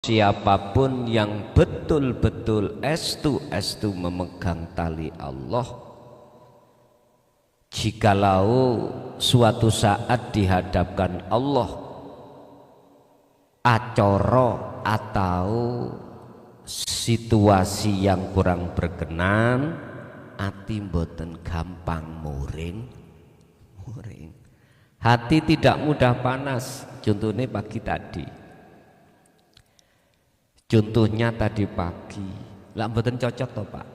siapapun yang betul-betul estu memegang tali Allah, jikalau suatu saat dihadapkan Allah acara atau situasi yang kurang berkenan, ati mboten gampang muring. Hati tidak mudah panas. Contohnya pagi tadi, contohnya tadi pagi, lah mboten cocok toh Pak.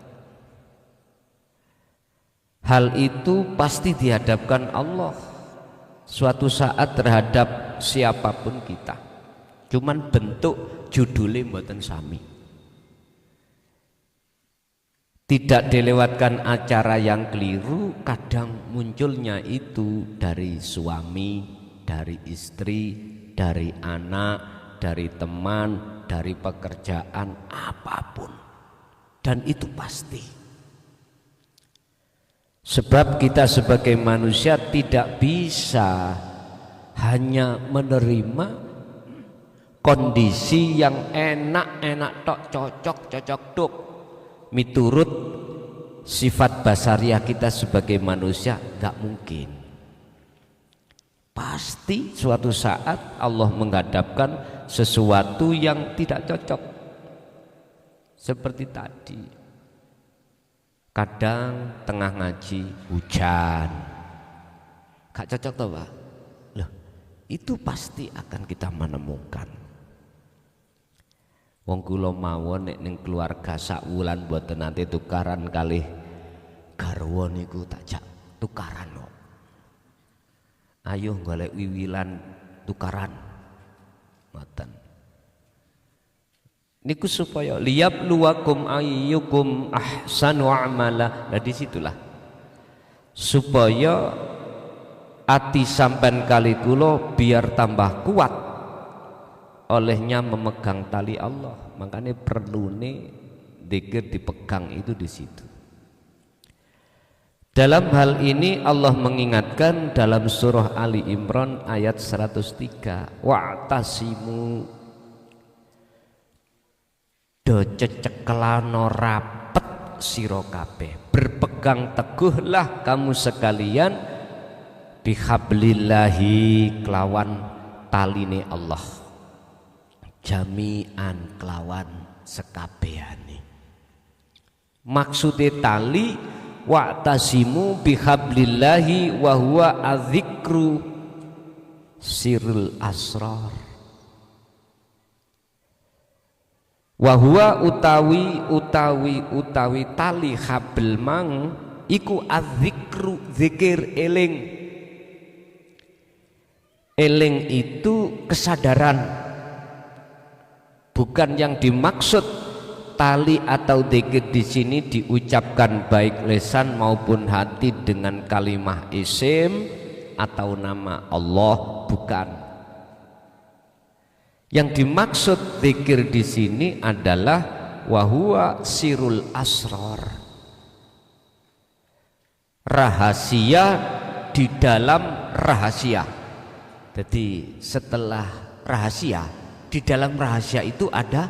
Hal itu pasti dihadapkan Allah suatu saat terhadap siapapun kita. Cuman bentuk judulnya mboten sami. Tidak dilewatkan acara yang keliru, kadang munculnya itu dari suami, dari istri, dari anak, dari teman, dari pekerjaan, apapun. Dan itu pasti. Sebab kita sebagai manusia tidak bisa hanya menerima kondisi yang enak-enak tok, cocok tok, miturut sifat basariah kita sebagai manusia, gak mungkin. Pasti suatu saat Allah menghadapkan sesuatu yang tidak cocok. Seperti tadi, kadang tengah ngaji hujan, gak cocok toh Pak? Loh, itu pasti akan kita menemukan. Wong kula mawon nek ning keluarga sak wulan mboten nanti tukaran kalih garwa niku takjak tukaran kok. Ayo golek wiwilan tukaran. Ngoten. Niku supaya liyabluwakum ayyukum ahsanu amala. Nah disitulah supaya ati sampean kali kula biar tambah kuat olehnya memegang tali Allah. Makanya perlu nih dzikir dipegang itu di situ. Dalam hal ini Allah mengingatkan dalam surah Ali Imran ayat 103, wa'tasimu do cecekelano rapet sira kabeh, berpegang teguhlah kamu sekalian bihablillahi kelawan taline Allah, jami'an kelawan sekabehane. Maksudnya tali wa'tasimu bihablillahi wa huwa adzikru sirrul asrar. Wa huwa utawi tali habl mang iku adzikru, zikir, eling. Eling itu kesadaran. Bukan yang dimaksud tali atau dzikir di sini diucapkan baik lisan maupun hati dengan kalimah isim atau nama Allah, bukan. Yang dimaksud dzikir di sini adalah wahwa sirul asrar, rahasia di dalam rahasia. Jadi setelah rahasia, di dalam rahasia itu ada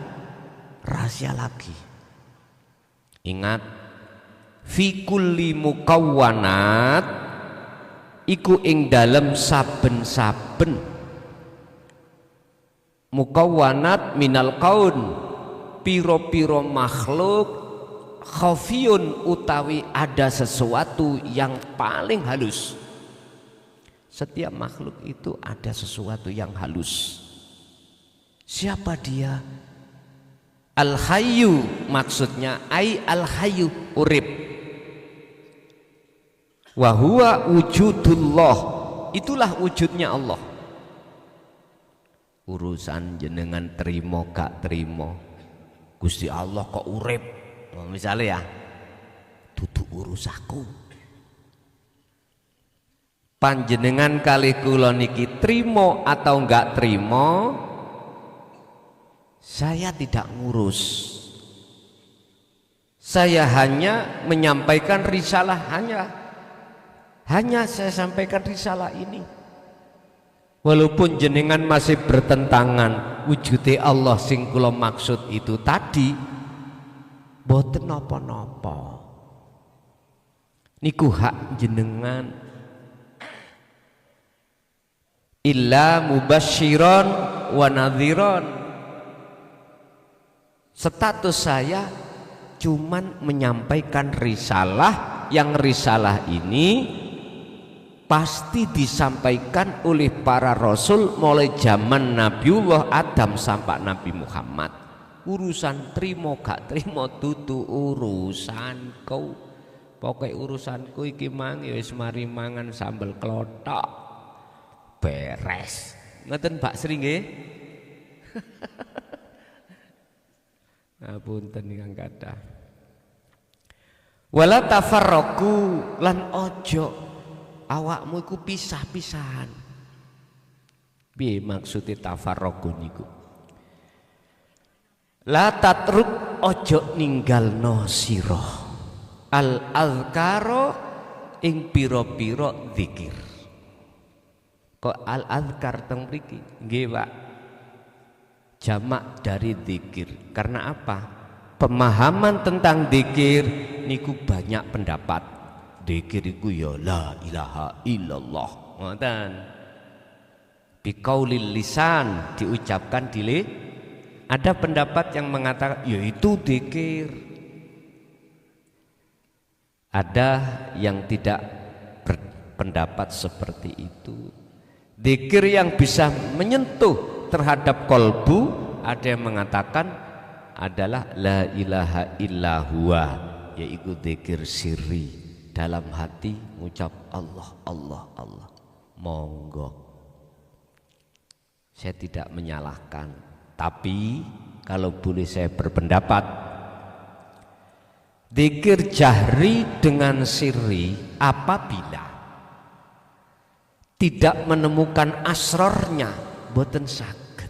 rahasia lagi. Ingat, fi kulli mukawwanat iku ing dalem saben-saben mukawwanat minal kaun, piro-piro makhluk, khafiyun utawi ada sesuatu yang paling halus. Setiap makhluk itu ada sesuatu yang halus. Siapa dia? Al-Hayyu, maksudnya ai al-Hayyu, urip. Wa huwa wujudullah, itulah wujudnya Allah. Urusan jenengan terima gak terima, Gusti Allah kok urip, misalnya ya, duduk urusaku. Panjenengan kali kula niki trimo atau enggak trimo, saya tidak ngurus. Saya hanya menyampaikan risalah, hanya saya sampaikan risalah ini. Walaupun jenengan masih bertentangan wujude Allah sing kula maksud itu tadi, boten napa-napa. Niku hak jenengan. Illa mubasyiron wa nadhiron. Status saya cuman menyampaikan risalah, yang risalah ini pasti disampaikan oleh para rasul mulai zaman Nabiullah Adam sampai Nabi Muhammad. Urusan trimo gak trimo dudu urusanku. Pokoknya urusanku iki mang ya wis mari mangan sambel klothok beres. Ngoten Pak Sri nggih. Ngapunten ingkang kathah. Wala tafarraqu lan ojo awakmu iku pisah-pisahan. Piye maksude tafarraqu niku? La tatruk ojo ninggalno sira al-azkara ing pira-pira zikir. Kok al-azkar teng mriki? Nggih, Pak. Jamak dari zikir. Karena apa? Pemahaman tentang zikir niku banyak pendapat. Zikir iku ya la ilaha illallah. Ngoten. Biqaulil lisan, diucapkan di lisan. Ada pendapat yang mengatakan yaitu zikir. Ada yang tidak berpendapat seperti itu. Zikir yang bisa menyentuh terhadap kolbu, ada yang mengatakan adalah la ilaha illahuwa, yaitu zikir sirri, dalam hati mengucap Allah Allah Allah. Monggo, saya tidak menyalahkan, tapi kalau boleh saya berpendapat, zikir jahri dengan sirri apabila tidak menemukan asrornya boten saged.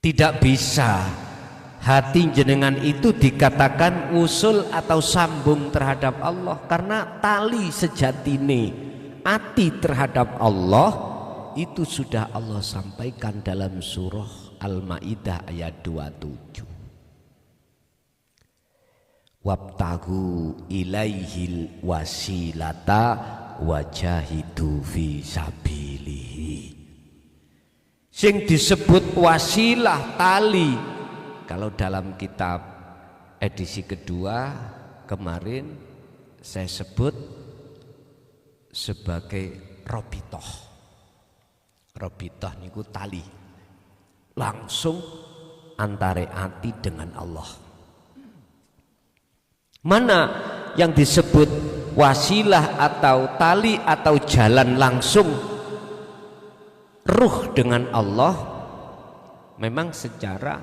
Tidak bisa hati jenengan itu dikatakan usul atau sambung terhadap Allah, karena tali sejatine hati terhadap Allah itu sudah Allah sampaikan dalam surah Al-Maidah ayat 27. Wabtagu ilaihil wasilata wajahidu fi sabilihi. Sing disebut wasilah tali, kalau dalam kitab edisi kedua kemarin saya sebut sebagai robitoh. Robitoh niku tali langsung antara hati dengan Allah. Mana yang disebut wasilah atau tali atau jalan langsung ruh dengan Allah, memang secara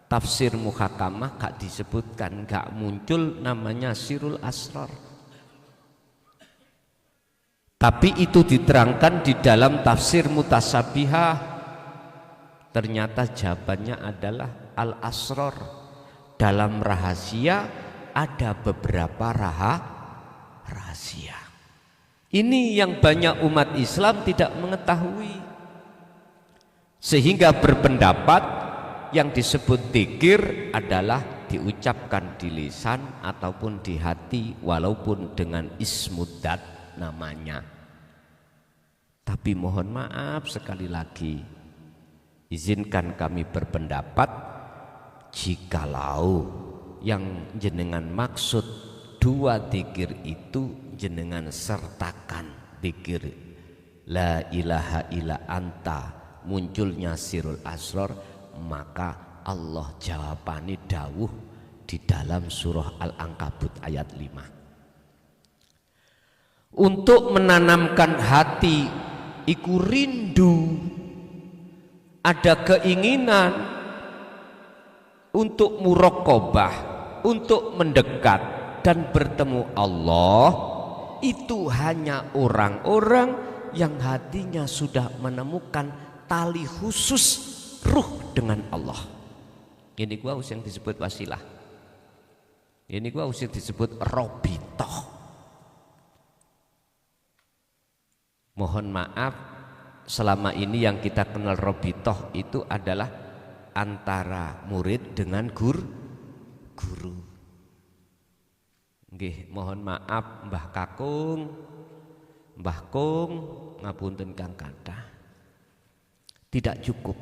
tafsir muhakamah gak disebutkan, gak muncul namanya sirul asrar. Tapi itu diterangkan di dalam tafsir mutasabihah. Ternyata jawabannya adalah al-asrar. Dalam rahasia ada beberapa rahasia. Ini yang banyak umat Islam tidak mengetahui, sehingga berpendapat yang disebut zikir adalah diucapkan di lisan ataupun di hati, walaupun dengan ismudat namanya. Tapi mohon maaf sekali lagi, izinkan kami berpendapat, jikalau yang jenengan maksud dua zikir itu jenengan sertakan zikir la ilaha illa anta, munculnya sirul asrar, maka Allah jawabani dawuh di dalam surah Al-Ankabut ayat 5. Untuk menanamkan hati iku rindu, ada keinginan untuk muraqabah, untuk mendekat dan bertemu Allah, itu hanya orang-orang yang hatinya sudah menemukan tali khusus ruh dengan Allah. Ini gua yang disebut wasilah, ini gua yang disebut robitoh. Mohon maaf, selama ini yang kita kenal robitoh itu adalah antara murid dengan guru. Nggih, mohon maaf Mbah Kakung, Mbah Kung, ngapunten Kang Kathah. Tidak cukup.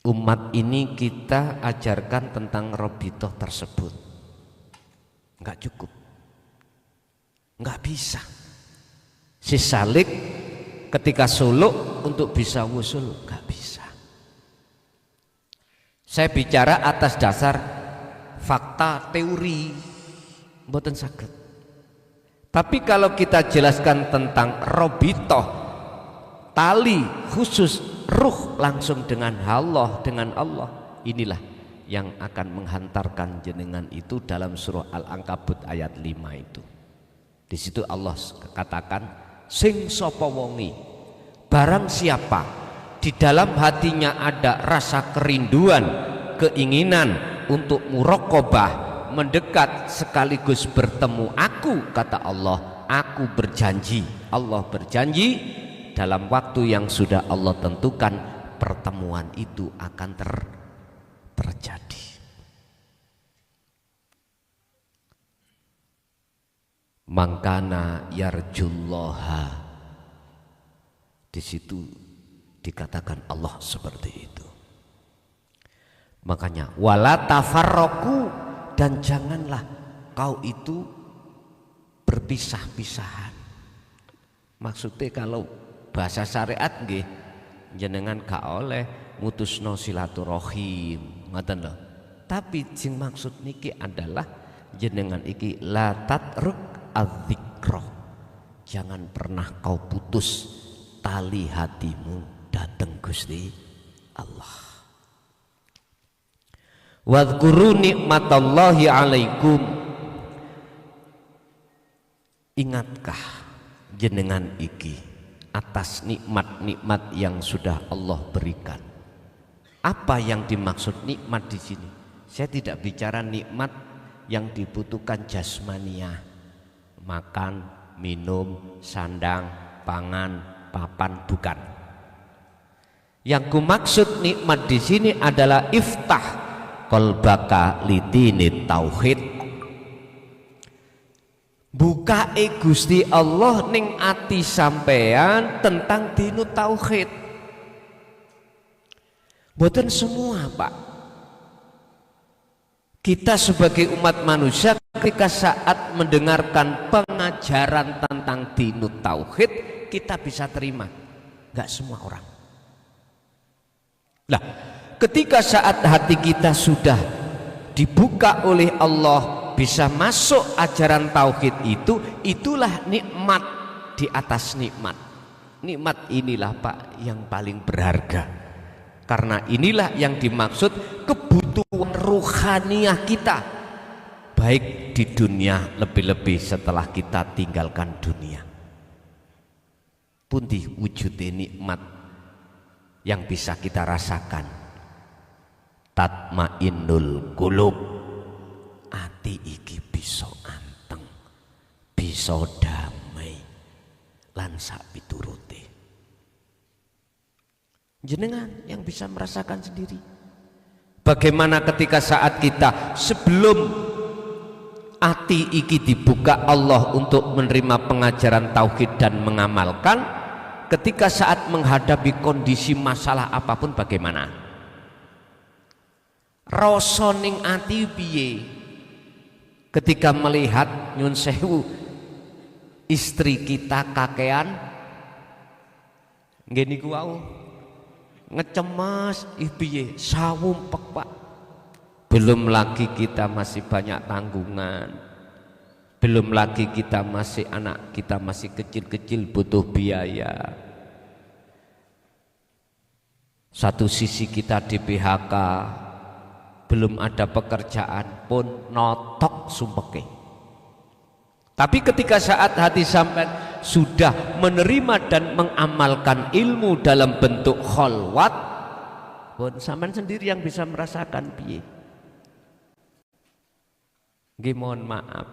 Umat ini kita ajarkan tentang robitoh tersebut. Enggak cukup. Enggak bisa. Si salik ketika suluk untuk bisa wusul enggak bisa. Saya bicara atas dasar fakta teori, mboten saged. Tapi kalau kita jelaskan tentang robitoh, tali khusus ruh langsung dengan Allah, inilah yang akan menghantarkan jenengan itu dalam surah Al-Ankabut ayat 5 itu. Di situ Allah katakan, sing sapa wongi, barang siapa di dalam hatinya ada rasa kerinduan, keinginan untuk muraqabah, mendekat sekaligus bertemu aku, kata Allah, aku berjanji, Allah berjanji dalam waktu yang sudah Allah tentukan pertemuan itu akan terjadi. Mangkana yarjullaha, di situ dikatakan Allah seperti itu. Makanya wala tafarraqu, dan janganlah kau itu berpisah-pisahan. Maksudnya kalau bahasa syariat nggih, jenengan gak oleh mutusno silaturahim, ngoten lho. Tapi sing maksud niki adalah jenengan iki la tatruk adzikra, jangan pernah kau putus tali hatimu dateng Gusti Allah. Wadhkuru nikmatallahi alaikum, ingatkah jenengan iki atas nikmat-nikmat yang sudah Allah berikan. Apa yang dimaksud nikmat di sini? Saya tidak bicara nikmat yang dibutuhkan jasmaniah, makan, minum, sandang, pangan, papan, bukan. Yang kumaksud nikmat di sini adalah iftah qalbaka lidinit tauhid. Buka Gusti Allah ning ati sampean tentang dinu tauhid. Boten semua, Pak. Kita sebagai umat manusia ketika saat mendengarkan pengajaran tentang dinu tauhid, kita bisa terima. Enggak semua orang. Lah, ketika saat hati kita sudah dibuka oleh Allah, bisa masuk ajaran tauhid itu, itulah nikmat di atas nikmat. Nikmat inilah, Pak, yang paling berharga. Karena inilah yang dimaksud kebutuhan ruhaniah kita, baik di dunia, lebih-lebih setelah kita tinggalkan dunia. Pundi wujude nikmat yang bisa kita rasakan. Tatmainnul qulub, ati iki bisa anteng, bisa damai lan sak piturute. Jenengan yang bisa merasakan sendiri. Bagaimana ketika saat kita sebelum ati iki dibuka Allah untuk menerima pengajaran tauhid dan mengamalkan, ketika saat menghadapi kondisi masalah apapun bagaimana? Rasa ning ati piye? Ketika melihat nyun sewu istri kita kakean, nggih niku wau ngecemas piye, sawumpek, Pak. Belum lagi kita masih banyak tanggungan, belum lagi kita masih anak kita masih kecil-kecil butuh biaya. Satu sisi kita di PHK, belum ada pekerjaan pun notok sumpeke. Tapi ketika saat hati sampai sudah menerima dan mengamalkan ilmu dalam bentuk kholwat, pun sampean sendiri yang bisa merasakan piye. Nggih, mohon maaf.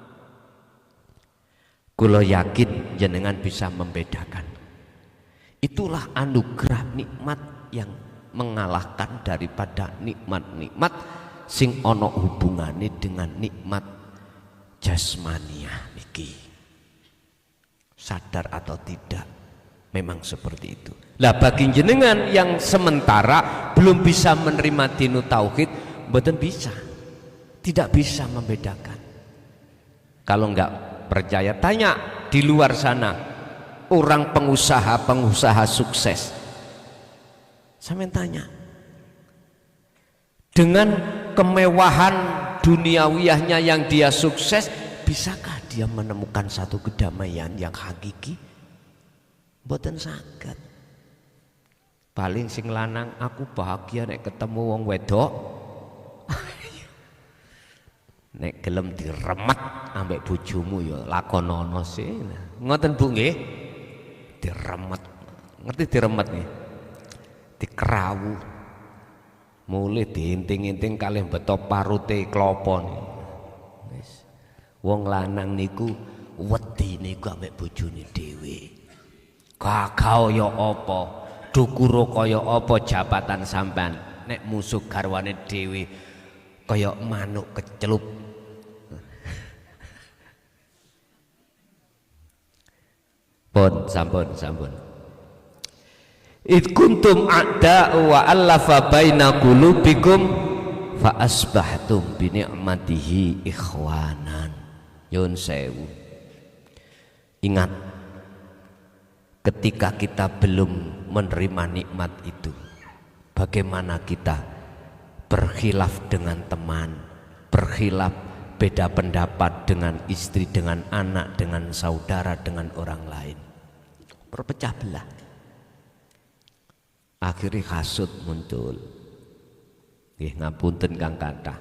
Kula yakin jenengan bisa membedakan. Itulah anugerah nikmat yang mengalahkan daripada nikmat-nikmat sing ono hubungane dengan nikmat jasmaniah niki. Sadar atau tidak, memang seperti itu. Lah bagi jenengan yang sementara belum bisa menerima dinu tauhid, mboten bisa. Tidak bisa membedakan. Kalau enggak percaya, tanya di luar sana orang pengusaha sukses. Sampeyan tanya, dengan kemewahan duniawiyahnya yang dia sukses, bisakah dia menemukan satu kedamaian yang hakiki? Mboten saged. Paling sing lanang, aku bahagia nek ketemu wong wedok. Nek gelem diremet ambek bojomu ya lakonono sih. Ngoten Bu nggih. Diremet. Ngerti diremet nggih? Dikerawu. Mulih diinting-inting kalih beto parute klapa niku. Wis. Wong lanang niku wedi niku ambek bojone dhewe. Kakao ya apa? Dukuro kaya apa jabatan sampean? Nek musuh garwane dhewe kaya manuk kecelup. Sampun. Id kuntum a'da wa allafa baina qulubikum fa asbahtum bi ni'matihi ikhwanan. Yun sewu. Ingat, ketika kita belum menerima nikmat itu, bagaimana kita berkhilaf dengan teman, berkhilaf beda pendapat dengan istri, dengan anak, dengan saudara, dengan orang lain, berpecah belah. Akhirnya hasud muncul. Ngapunten kang kathah,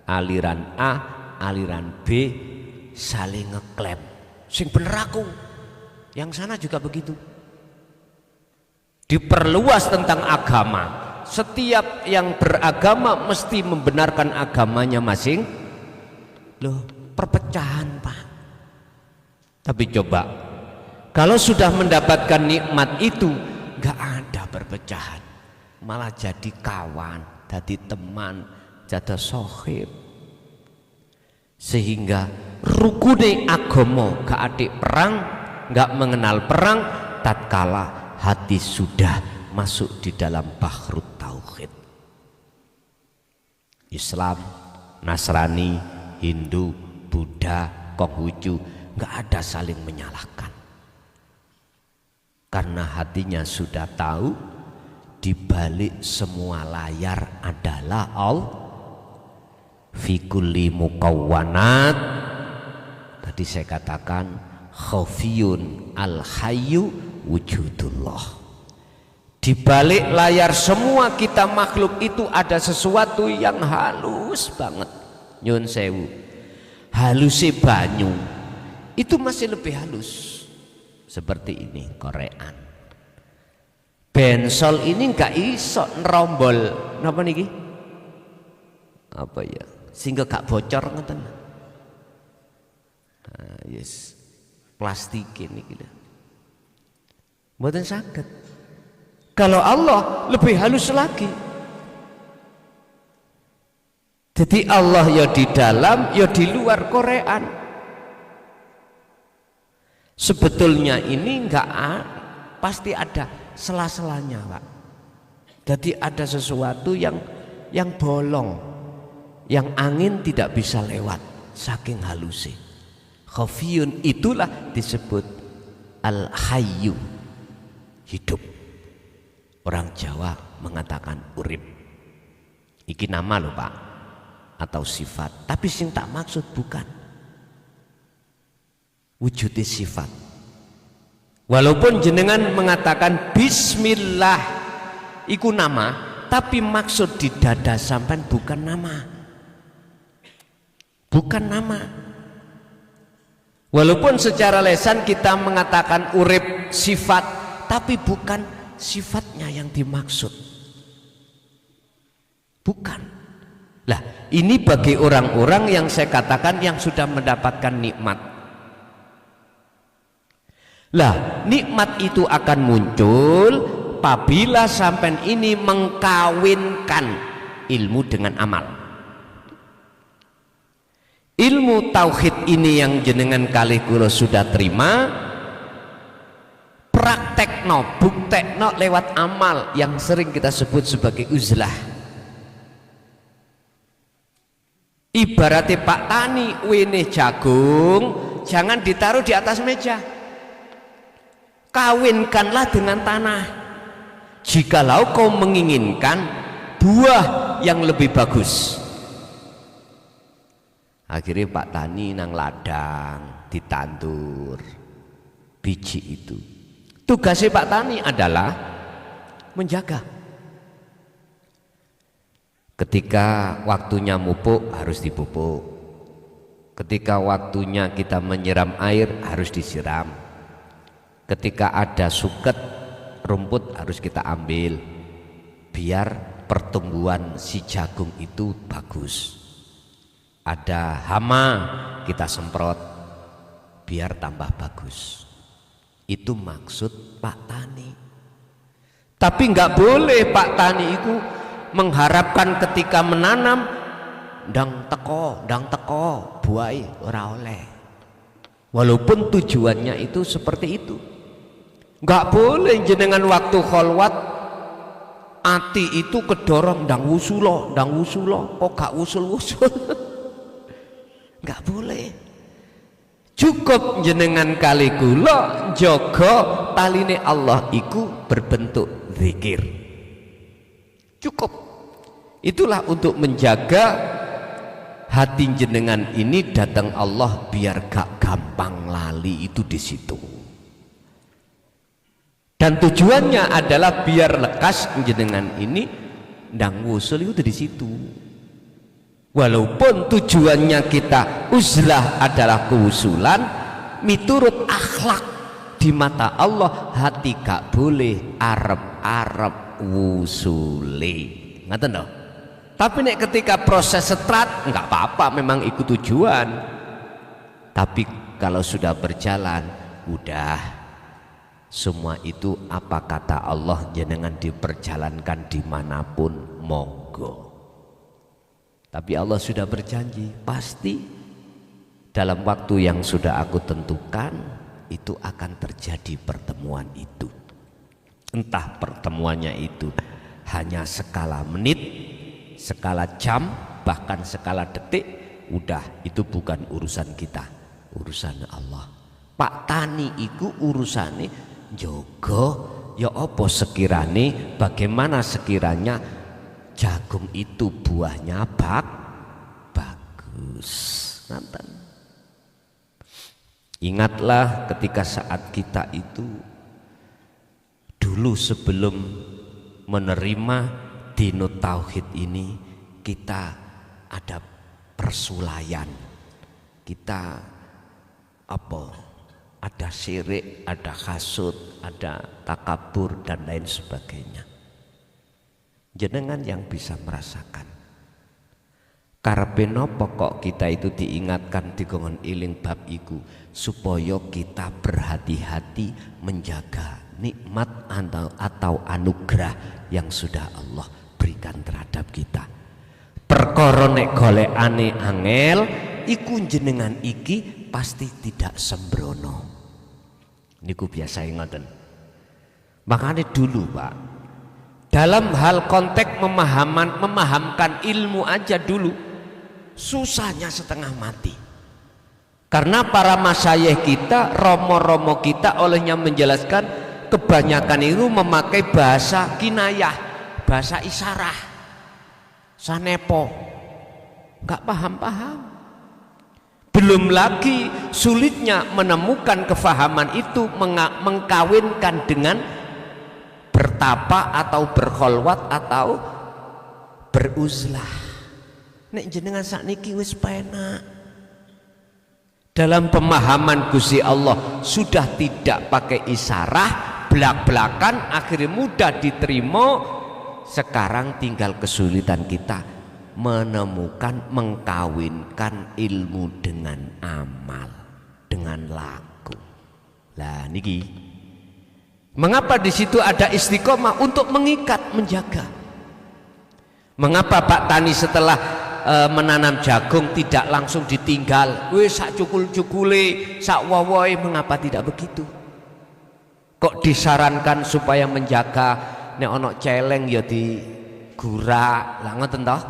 aliran A, aliran B saling ngeklaim, sing bener aku, yang sana juga begitu. Diperluas tentang agama, setiap yang beragama mesti membenarkan agamanya masing. Loh, perpecahan Pak. Tapi coba, kalau sudah mendapatkan nikmat itu, gak ada perpecahan, malah jadi kawan, jadi teman, jadi sohib. Sehingga rukune agama gak adik perang, gak mengenal perang, tatkala hati sudah masuk di dalam bahrut tauhid. Islam, Nasrani, Hindu, Buddha, Konghucu, gak ada saling menyalahkan. Karena hatinya sudah tahu di balik semua layar adalah Allah. Fi kulli mukawwanat, tadi saya katakan khafiyun al-hayyu wujudullah. Di balik layar semua kita makhluk itu ada sesuatu yang halus banget. Nyun sewu, halusnya banyu itu masih lebih halus. Seperti ini korean. Bensol ini nggak iso nerombol napa niki? Apa ya? Sehingga gak bocor ngoten. Nah, yes. Plastik ini gitu. Mboten saged. Kalau Allah lebih halus lagi. Jadi Allah ya di dalam, ya di luar korean. Sebetulnya ini pasti ada sela-selanya, Pak. Jadi ada sesuatu yang bolong, yang angin tidak bisa lewat, saking halusnya. Khafiyun itulah disebut al-hayyu, hidup. Orang Jawa mengatakan urip. Iki nama loh Pak, atau sifat. Tapi sing tak maksud bukan wujudnya sifat. Walaupun jenengan mengatakan bismillah iku nama, tapi maksud di dada sampean bukan nama. Bukan nama. Walaupun secara lesan kita mengatakan urip sifat, tapi bukan sifatnya yang dimaksud. Bukan. Lah, ini bagi orang-orang yang saya katakan yang sudah mendapatkan nikmat. Lah nikmat itu akan muncul apabila sampean ini mengkawinkan ilmu dengan amal. Ilmu tauhid ini yang jenengan kalih kula sudah terima, praktekno, buktekno lewat amal yang sering kita sebut sebagai uzlah. Ibaratnya Pak Tani, wene jagung jangan ditaruh di atas meja, kawinkanlah dengan tanah. Jikalau kau menginginkan buah yang lebih bagus. Akhirnya Pak Tani nang ladang ditandur biji itu. Tugasnya Pak Tani adalah menjaga. Ketika waktunya mupuk harus dipupuk. Ketika waktunya kita menyiram air harus disiram. Ketika ada suket rumput harus kita ambil biar pertumbuhan si jagung itu bagus. Ada hama kita semprot biar tambah bagus. Itu maksud Pak Tani. Tapi nggak boleh Pak Tani itu mengharapkan ketika menanam ndang teko buai ora oleh. Walaupun tujuannya itu seperti itu. Nggak boleh jenengan waktu kholwat ati itu kedorong ndang wusulo kok gak wusul-wusul. Nggak boleh. Cukup jenengan kali kula jaga taline Allah iku berbentuk zikir. Cukup. Itulah untuk menjaga hati jenengan ini datang Allah biar gak gampang lali itu di situ. Dan tujuannya adalah biar lekas jenengan ini ndang wusul itu di situ. Walaupun tujuannya kita uzlah adalah keusulan, miturut akhlak di mata Allah hati gak boleh arep-arep wusuli. Ngaten lho. Tapi nek ketika proses setrat nggak apa-apa, memang ikut tujuan. Tapi kalau sudah berjalan, udah semua itu apa kata Allah jenengan diperjalankan dimanapun monggo. Tapi Allah sudah berjanji pasti dalam waktu yang sudah aku tentukan itu akan terjadi pertemuan itu. Entah pertemuannya itu hanya skala menit, skala jam, bahkan skala detik, udah itu bukan urusan kita, urusan Allah. Pak Tani itu urusannya jogo ya apa sekiranya, bagaimana sekiranya jagung itu buahnya bagus. Nanti ingatlah ketika saat kita itu dulu sebelum menerima dino tauhid ini, kita ada persulayan, kita apa, ada syirik, ada hasud, ada takabur dan lain sebagainya. Jenengan yang bisa merasakan karepe napa kok kita itu diingatkan digongon iling bab iku supaya kita berhati-hati menjaga nikmat atau anugerah yang sudah Allah berikan terhadap kita. Perkara nek golekane angel iku jenengan iki pasti tidak sembrono. Niku biasa ngoten. Makanya dulu Pak, dalam hal konteks memahamkan ilmu aja dulu susahnya setengah mati. Karena para masyayikh kita, romo-romo kita olehnya menjelaskan kebanyakan itu memakai bahasa kinayah, bahasa isyarah, sanepo, nggak paham-paham. Belum lagi sulitnya menemukan kefahaman itu mengkawinkan dengan bertapa atau berkholwat atau beruzlah. Nek jenengan sakniki wis penak. Dalam pemahaman Gusti Allah sudah tidak pakai isyarah, belak-belakan akhirnya mudah diterima. Sekarang tinggal kesulitan kita menemukan, mengkawinkan ilmu dengan amal, dengan laku. Lah niki mengapa di situ ada istiqomah untuk mengikat, menjaga. Mengapa Pak Tani setelah menanam jagung tidak langsung ditinggal, wis sak cukul-cukule, sak wowoe, mengapa tidak begitu? Kok disarankan supaya menjaga nek ana celeng ya digurak. Lah ngoten toh?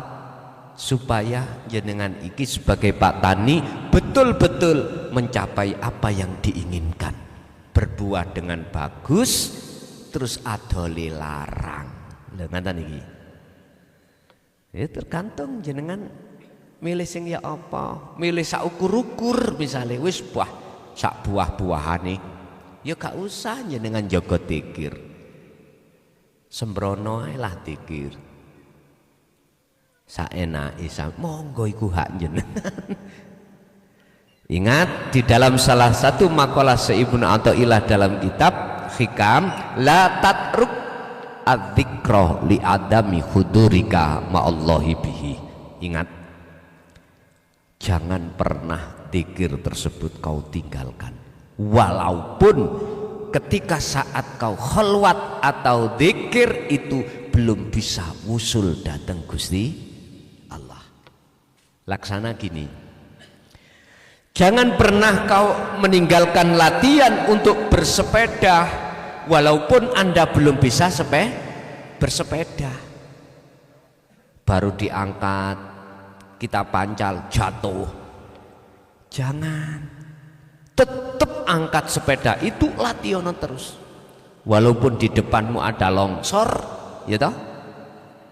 Supaya jenengan iki sebagai Pak Tani betul-betul mencapai apa yang diinginkan. Berbuah dengan bagus terus adole larang. Lha ngoten iki. Ya tergantung jenengan milih sing ya apa, milih sak ukur-ukur misalnya wis buah sak buah-buahane ya gak usah jenengan jaga tikir, sembrono ae lah tikir saenake monggo iku hak jenengan. Ingat di dalam salah satu makalah Ibnu Athaillah dalam kitab Hikam, la tatruk adzikra li adami hudurika ma'allahi bihi. Ingat, jangan pernah zikir tersebut kau tinggalkan, walaupun ketika saat kau khalwat atau zikir itu belum bisa wusul datang Gusti Allah. Laksana gini, jangan pernah kau meninggalkan latihan untuk bersepeda walaupun Anda belum bisa bersepeda. Baru diangkat kita pancal jatuh, jangan, tetap angkat sepeda itu latihan terus walaupun di depanmu ada longsor, ya toh,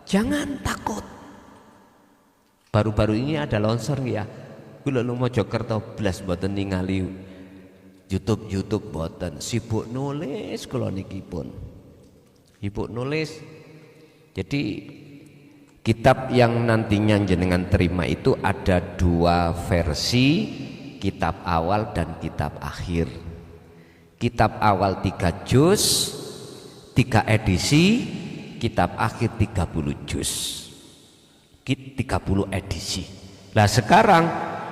jangan takut. Baru-baru ini ada longsor ya, kula lu Mojokerto blas mboten ningali YouTube boten, sibuk nulis kula niki pun. Sibuk nulis. Jadi kitab yang nantinya jenengan terima itu ada 2 versi, kitab awal dan kitab akhir. Kitab awal 3 juz, 3 edisi, kitab akhir 30 juz. 30 edisi. Nah, sekarang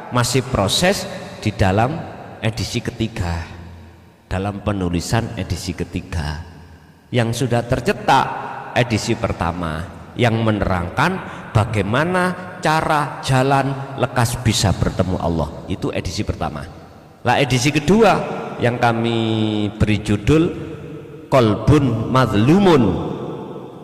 masih proses di dalam edisi ketiga, dalam penulisan edisi ketiga yang sudah tercetak edisi pertama yang menerangkan bagaimana cara jalan lekas bisa bertemu Allah, itu edisi pertama. Lah edisi kedua yang kami beri judul Qalbun Madlumun,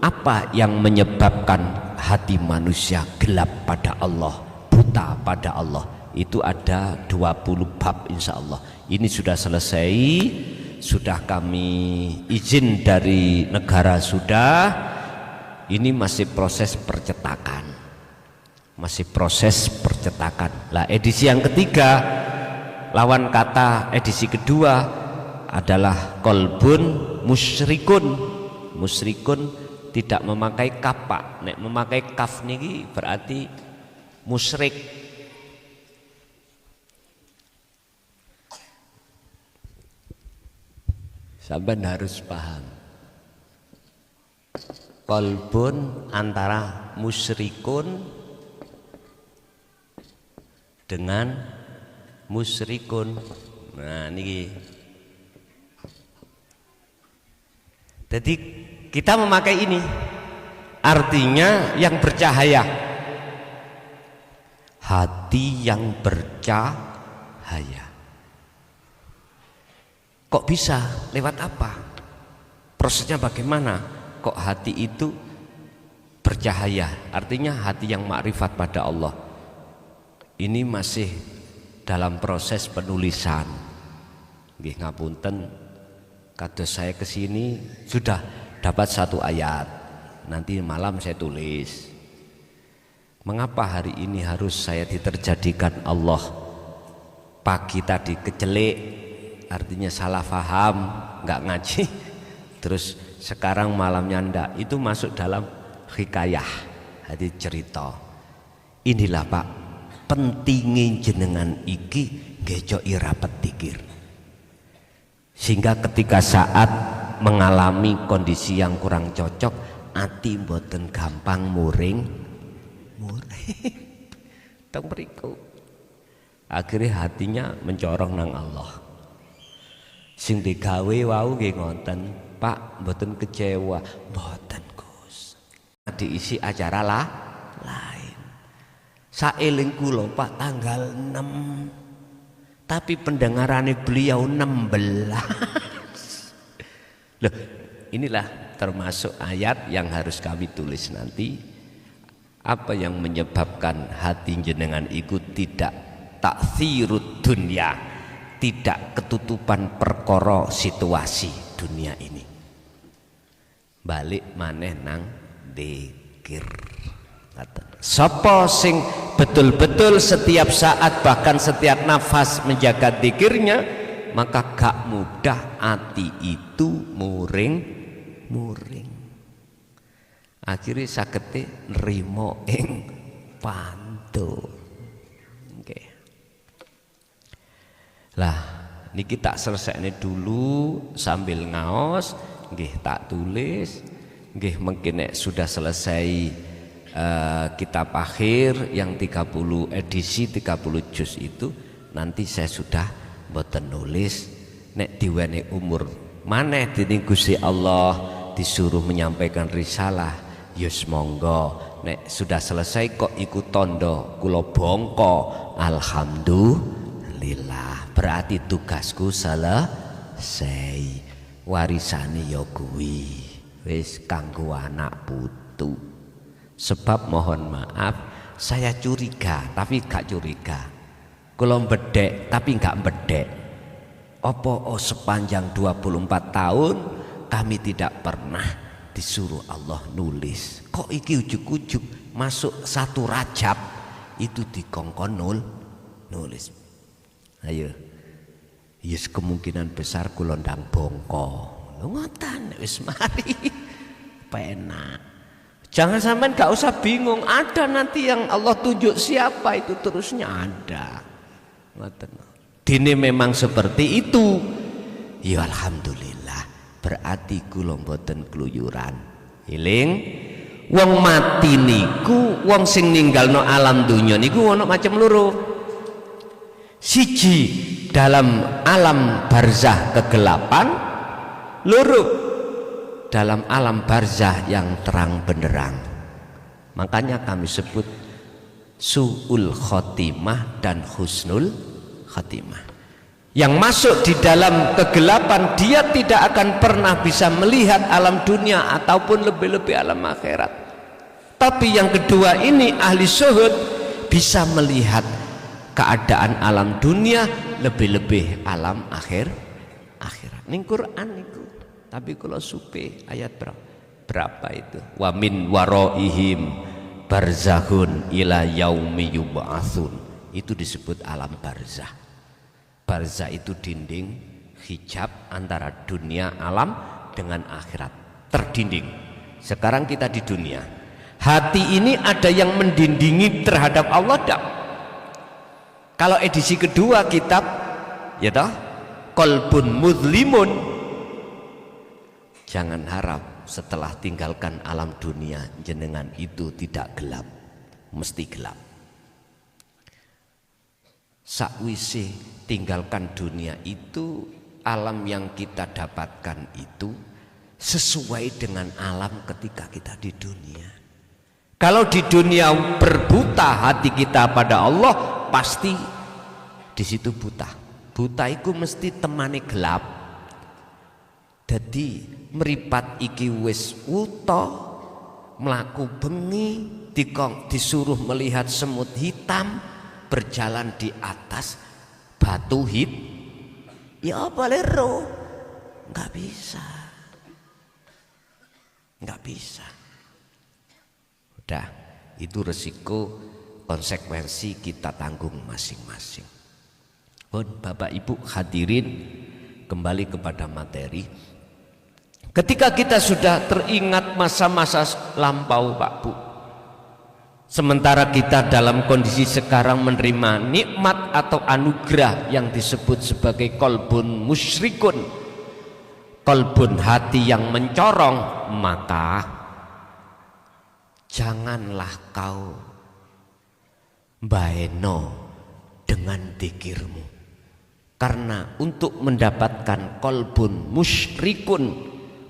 apa yang menyebabkan hati manusia gelap pada Allah, buta pada Allah. Itu ada 20 bab insya Allah. Ini sudah selesai, sudah kami izin dari negara sudah. Ini masih proses percetakan, masih proses percetakan. Lah edisi yang ketiga, lawan kata edisi kedua adalah Qalbun Musyrikun. Musyrikun tidak memakai kapak. Nek memakai kaf niki berarti musyrik. Sahabat harus paham, qalbun antara musyrikun dengan musyrikun. Nah niki, jadi kita memakai ini artinya yang bercahaya, hati yang bercahaya. Kok bisa? Lewat apa? Prosesnya bagaimana? Kok hati itu bercahaya? Artinya hati yang makrifat pada Allah. Ini masih dalam proses penulisan. Nggih ngapunten, kados saya kesini sudah dapat 1 ayat. Nanti malam saya tulis. Mengapa hari ini harus saya diterjadikan Allah? Pagi tadi kecelek, artinya salah faham, nggak ngaji, terus sekarang malamnya ndak, itu masuk dalam hikayah, hadi cerita. Inilah Pak, pentingnya jenengan iki ngejoi rapet tikir, sehingga ketika saat mengalami kondisi yang kurang cocok, ati mboten gampang muring teng mriku. Akhirnya hatinya mencorong nang Allah. Sing digawe wau nggih ngoten, Pak, mboten kecewa, mboten Gus. Diisi acara lah lain. Saeling kula Pak tanggal 6. Tapi pendengarannya beliau 16. Loh, inilah termasuk ayat yang harus kami tulis nanti. Apa yang menyebabkan hati jenengan itu tidak taksirud dunia, tidak ketutupan perkara situasi dunia ini. Balik maneh nang dzikir. Sapa sing betul-betul setiap saat bahkan setiap nafas menjaga dzikirnya, maka gak mudah hati itu muring. Akhirnya sagete nrimo ing pantun. Nggih. Lah niki tak selesainya dulu sambil ngaos, nggih tak tulis, nggih mungkin nek sudah selesai kitab akhir yang 30 edisi 30 juz itu nanti saya sudah mboten nulis, nek diwene umur maneh dening Gusti Allah disuruh menyampaikan risalah. Yus monggo, nek sudah selesai kok ikut tondo kula bongko, alhamdulillah, berarti tugasku selesai. Warisane ya kuwi wis kanggo anak putu. Sebab mohon maaf saya curiga tapi gak curiga, kula bedek tapi gak bedek. Apa sepanjang 24 tahun kami tidak pernah disuruh Allah nulis. Kok iki ujuk-ujuk masuk 1 Rajab itu dikongkon nulis. Ayo, yes kemungkinan besar kula ndang bongko. Ngoten wis mari penak. Jangan sampean gak usah bingung, ada nanti yang Allah tunjuk siapa itu terusnya ada. Ngoten. Dene memang seperti itu. Ya alhamdulillah. Berarti kula mboten kluyuran. Eling, wong mati niku, wong sing ninggalno alam dunya niku ana macam loro. Siji dalam alam barzah kegelapan, loro dalam alam barzah yang terang benderang. Makanya kami sebut su'ul khotimah dan husnul khotimah. Yang masuk di dalam kegelapan, dia tidak akan pernah bisa melihat alam dunia ataupun lebih-lebih alam akhirat. Tapi yang kedua ini ahli syuhud bisa melihat keadaan alam dunia lebih-lebih alam akhirat. Ning Quran itu. Tapi kalau supe ayat berapa itu? Wa min waraihim barzahun ila yaumi yub'atsun. Itu disebut alam barzah. Barzah itu dinding hijab antara dunia alam dengan akhirat, terdinding. Sekarang kita di dunia, hati ini ada yang mendindingi terhadap Allah tak? Kalau edisi kedua kitab ya toh Qalbun Muzlimun, jangan harap setelah tinggalkan alam dunia jenengan itu tidak gelap, mesti gelap. Sakwise tinggalkan dunia itu, alam yang kita dapatkan itu sesuai dengan alam ketika kita di dunia. Kalau di dunia berbuta hati kita pada Allah, pasti di situ buta. Buta itu mesti temani gelap. Jadi meripat iki wis wuta, mlaku bengi, disuruh melihat semut hitam berjalan di atas batu hit, ya apa lero? Nggak bisa. Udah, itu resiko konsekuensi kita tanggung masing-masing. Bapak Ibu hadirin, kembali kepada materi. Ketika kita sudah teringat masa-masa lampau Pak Bu, sementara kita dalam kondisi sekarang menerima nikmat atau anugerah yang disebut sebagai qalbun musyrikun, qalbun hati yang mencorong, maka janganlah kau baeno dengan dzikirmu. Karena untuk mendapatkan kolbun musyrikun,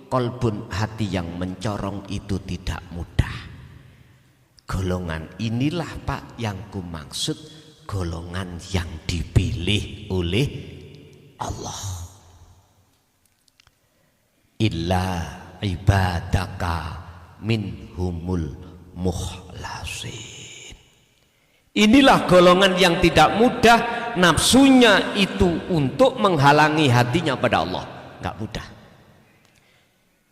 kolbun hati yang mencorong itu tidak mudah. Golongan inilah Pak yang kumaksud, golongan yang dipilih oleh Allah. Illa ibadaka minhumul mukhlasin. Inilah golongan yang tidak mudah, nafsunya itu untuk menghalangi hatinya pada Allah, nggak mudah.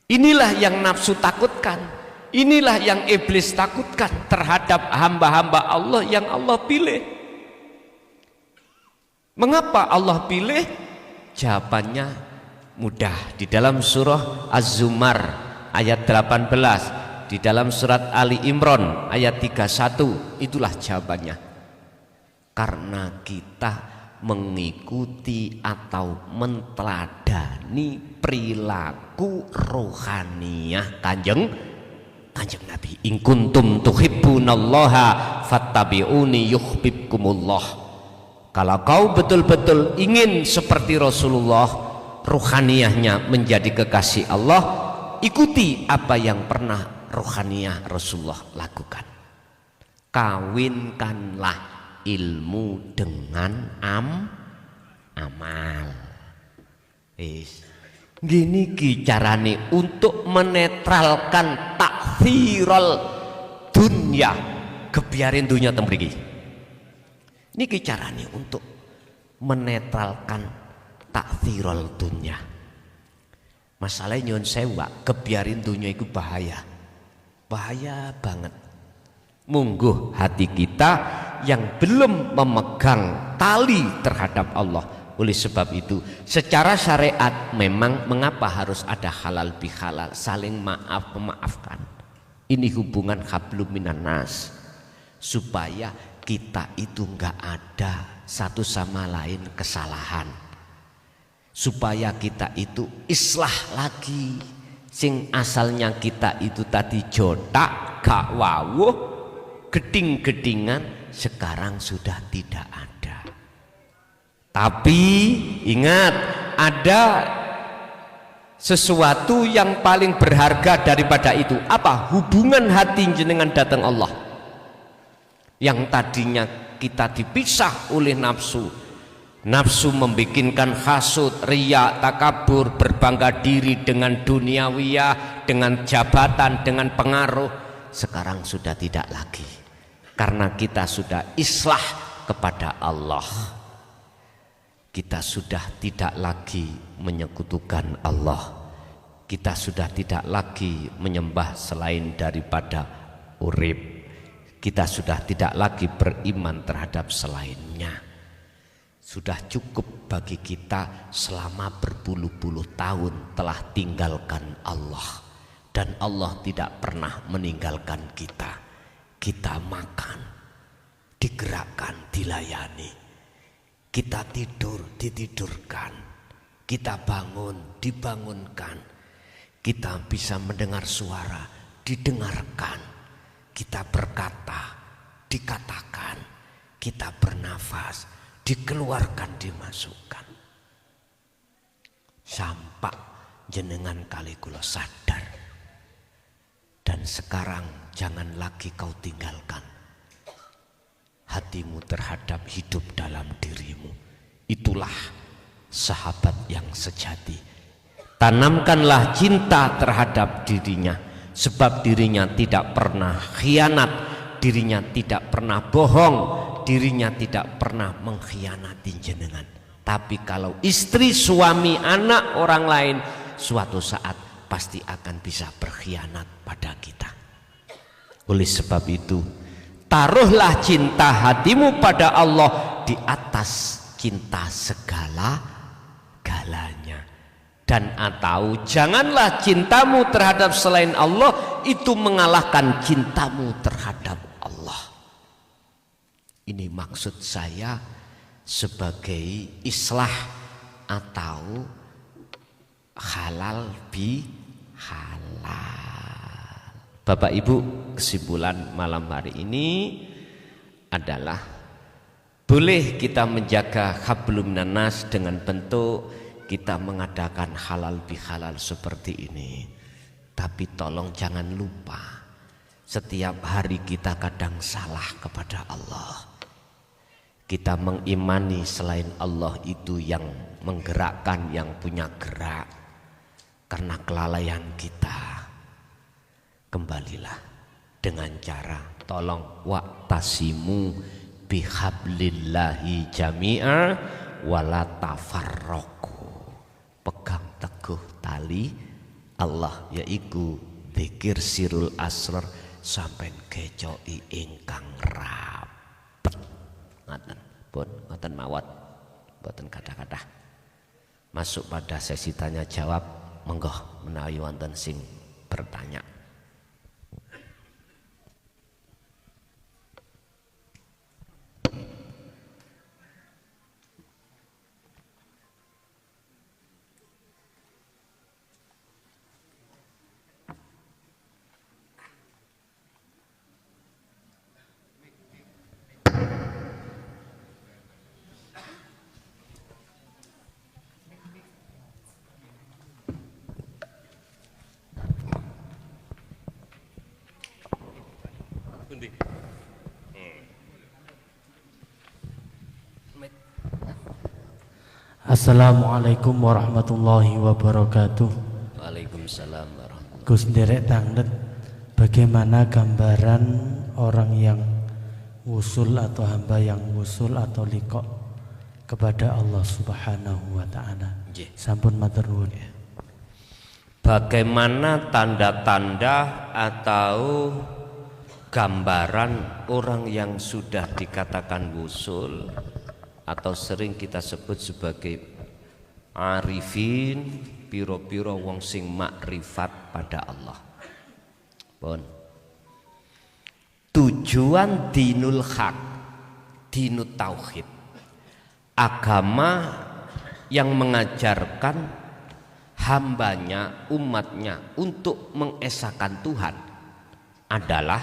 Inilah yang nafsu takutkan, inilah yang iblis takutkan terhadap hamba-hamba Allah yang Allah pilih. Mengapa Allah pilih? Jawabannya mudah. Di dalam surah Az-Zumar ayat 18, di dalam surat Ali Imran ayat 31, itulah jawabannya. Karena kita mengikuti atau menteladani perilaku rohaniyah kanjeng Nabi. In kuntum tuhibbunallaha fattabi'uni yuhibbukumullah. Kalau kau betul-betul ingin seperti Rasulullah, rohaniyahnya menjadi kekasih Allah, ikuti apa yang pernah rohaniyah Rasulullah lakukan. Kawinkanlah ilmu dengan amal. Gini carane untuk menetralkan takfiral dunia, kebiarin dunia tembriki. Niki carane untuk menetralkan takfiral dunia. Masalahnya nyun sewa, kebiarin dunia itu bahaya banget. Mungguh hati kita yang belum memegang tali terhadap Allah. Oleh sebab itu, secara syariat memang mengapa harus ada halal bihalal, saling memaafkan. Ini hubungan hablum minan nas, supaya kita itu enggak ada satu sama lain kesalahan, supaya kita itu islah lagi. Sing asalnya kita itu tadi jotak, gak wawuh, geding-gedingan, sekarang sudah tidak ada. Tapi ingat, ada sesuatu yang paling berharga daripada itu. Apa? Hubungan hati jenengan datang Allah. Yang tadinya kita dipisah oleh nafsu. Nafsu membikinkan hasud, riya, takabur, berbangga diri dengan duniawiyah, dengan jabatan, dengan pengaruh. Sekarang sudah tidak lagi, karena kita sudah islah kepada Allah. Kita sudah tidak lagi menyekutukan Allah. Kita sudah tidak lagi menyembah selain daripada urib. Kita sudah tidak lagi beriman terhadap selainnya. Sudah cukup bagi kita selama berpuluh-puluh tahun telah tinggalkan Allah, dan Allah tidak pernah meninggalkan kita. Kita makan, digerakkan, dilayani. Kita tidur, ditidurkan. Kita bangun, dibangunkan. Kita bisa mendengar suara, didengarkan. Kita berkata, dikatakan. Kita bernafas, dikeluarkan, dimasukkan. Sampai jenengan kali kula sadar. Dan sekarang jangan lagi kau tinggalkan hatimu terhadap hidup dalam dirimu. Itulah sahabat yang sejati. Tanamkanlah cinta terhadap dirinya, sebab dirinya tidak pernah khianat, dirinya tidak pernah bohong, dirinya tidak pernah mengkhianati jenengan. Tapi kalau istri, suami, anak orang lain, suatu saat pasti akan bisa berkhianat pada kita. Oleh sebab itu, taruhlah cinta hatimu pada Allah di atas cinta segala-galanya. Dan atau janganlah cintamu terhadap selain Allah itu mengalahkan cintamu terhadap Allah. Ini maksud saya sebagai islah atau halal bi halal. Bapak Ibu, kesimpulan malam hari ini adalah Boleh kita menjaga hablum minan nas dengan bentuk kita mengadakan halal bihalal seperti ini. Tapi tolong jangan lupa, setiap hari kita kadang salah kepada Allah. Kita mengimani selain Allah itu yang menggerakkan, yang punya gerak. Karena kelalaian kita, kembalilah dengan cara tolong wa'tasimu bihablillahi jami'a wala tafarraqu. Pegang teguh tali Allah, yaiku zikir sirul asrar sampai kecoki ingkang rapet. Ngaten pun ngoten mawon, boten kathah-kathah. Masuk pada sesi tanya jawab, monggo menawi wonten sing bertanya. Assalamualaikum warahmatullahi wabarakatuh. Waalaikumsalam warahmatullahi wabarakatuh. Gus Nderek Tanglet, bagaimana gambaran orang yang wusul atau hamba yang wusul atau liqo kepada Allah Subhanahu wa taala? Sampun matur nuwun. Bagaimana tanda-tanda atau gambaran orang yang sudah dikatakan wusul atau sering kita sebut sebagai arifin, piro-piro wong sing makrifat pada Allah. Pun tujuan dinul haq, dinut tauhid, agama yang mengajarkan hambanya, umatnya untuk mengesahkan Tuhan adalah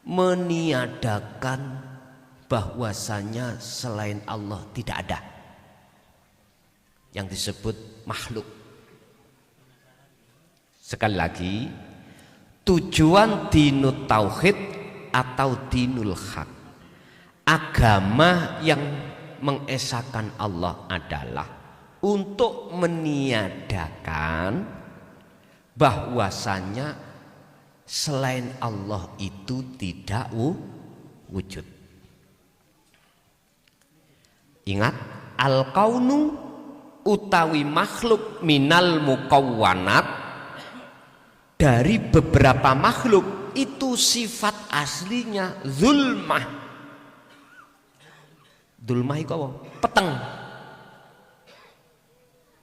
meniadakan bahwasanya selain Allah tidak ada yang disebut makhluk. Sekali lagi, tujuan dinut tauhid atau dinul haq, agama yang mengesahkan Allah adalah untuk meniadakan bahwasanya selain Allah itu tidak wujud. Ingat, al-kaunu utawi makhluk minal mukawwanat, dari beberapa makhluk itu sifat aslinya zulmah. Zulmah itu apa? Peteng.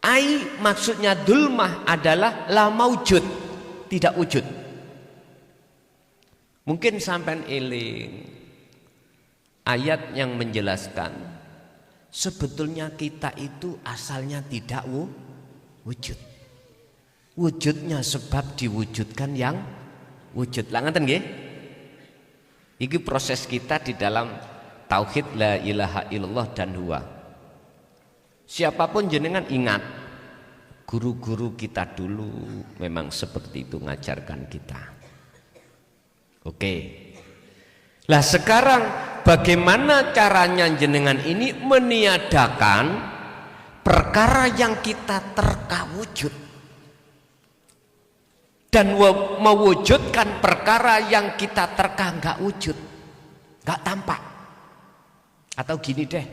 Ai maksudnya zulmah adalah la maujud, tidak wujud. Mungkin sampai eling ayat yang menjelaskan sebetulnya kita itu asalnya tidak wujud. Wujudnya sebab diwujudkan yang wujud. Lah ngaten nggih? Iki proses kita di dalam tauhid la ilaha illallah dan huwa. Siapapun jenengan ingat, guru-guru kita dulu memang seperti itu ngajarkan kita. Oke. Lah sekarang bagaimana caranya jenengan ini meniadakan perkara yang kita terka wujud dan mewujudkan perkara yang kita terka nggak wujud, nggak tampak. Atau gini deh,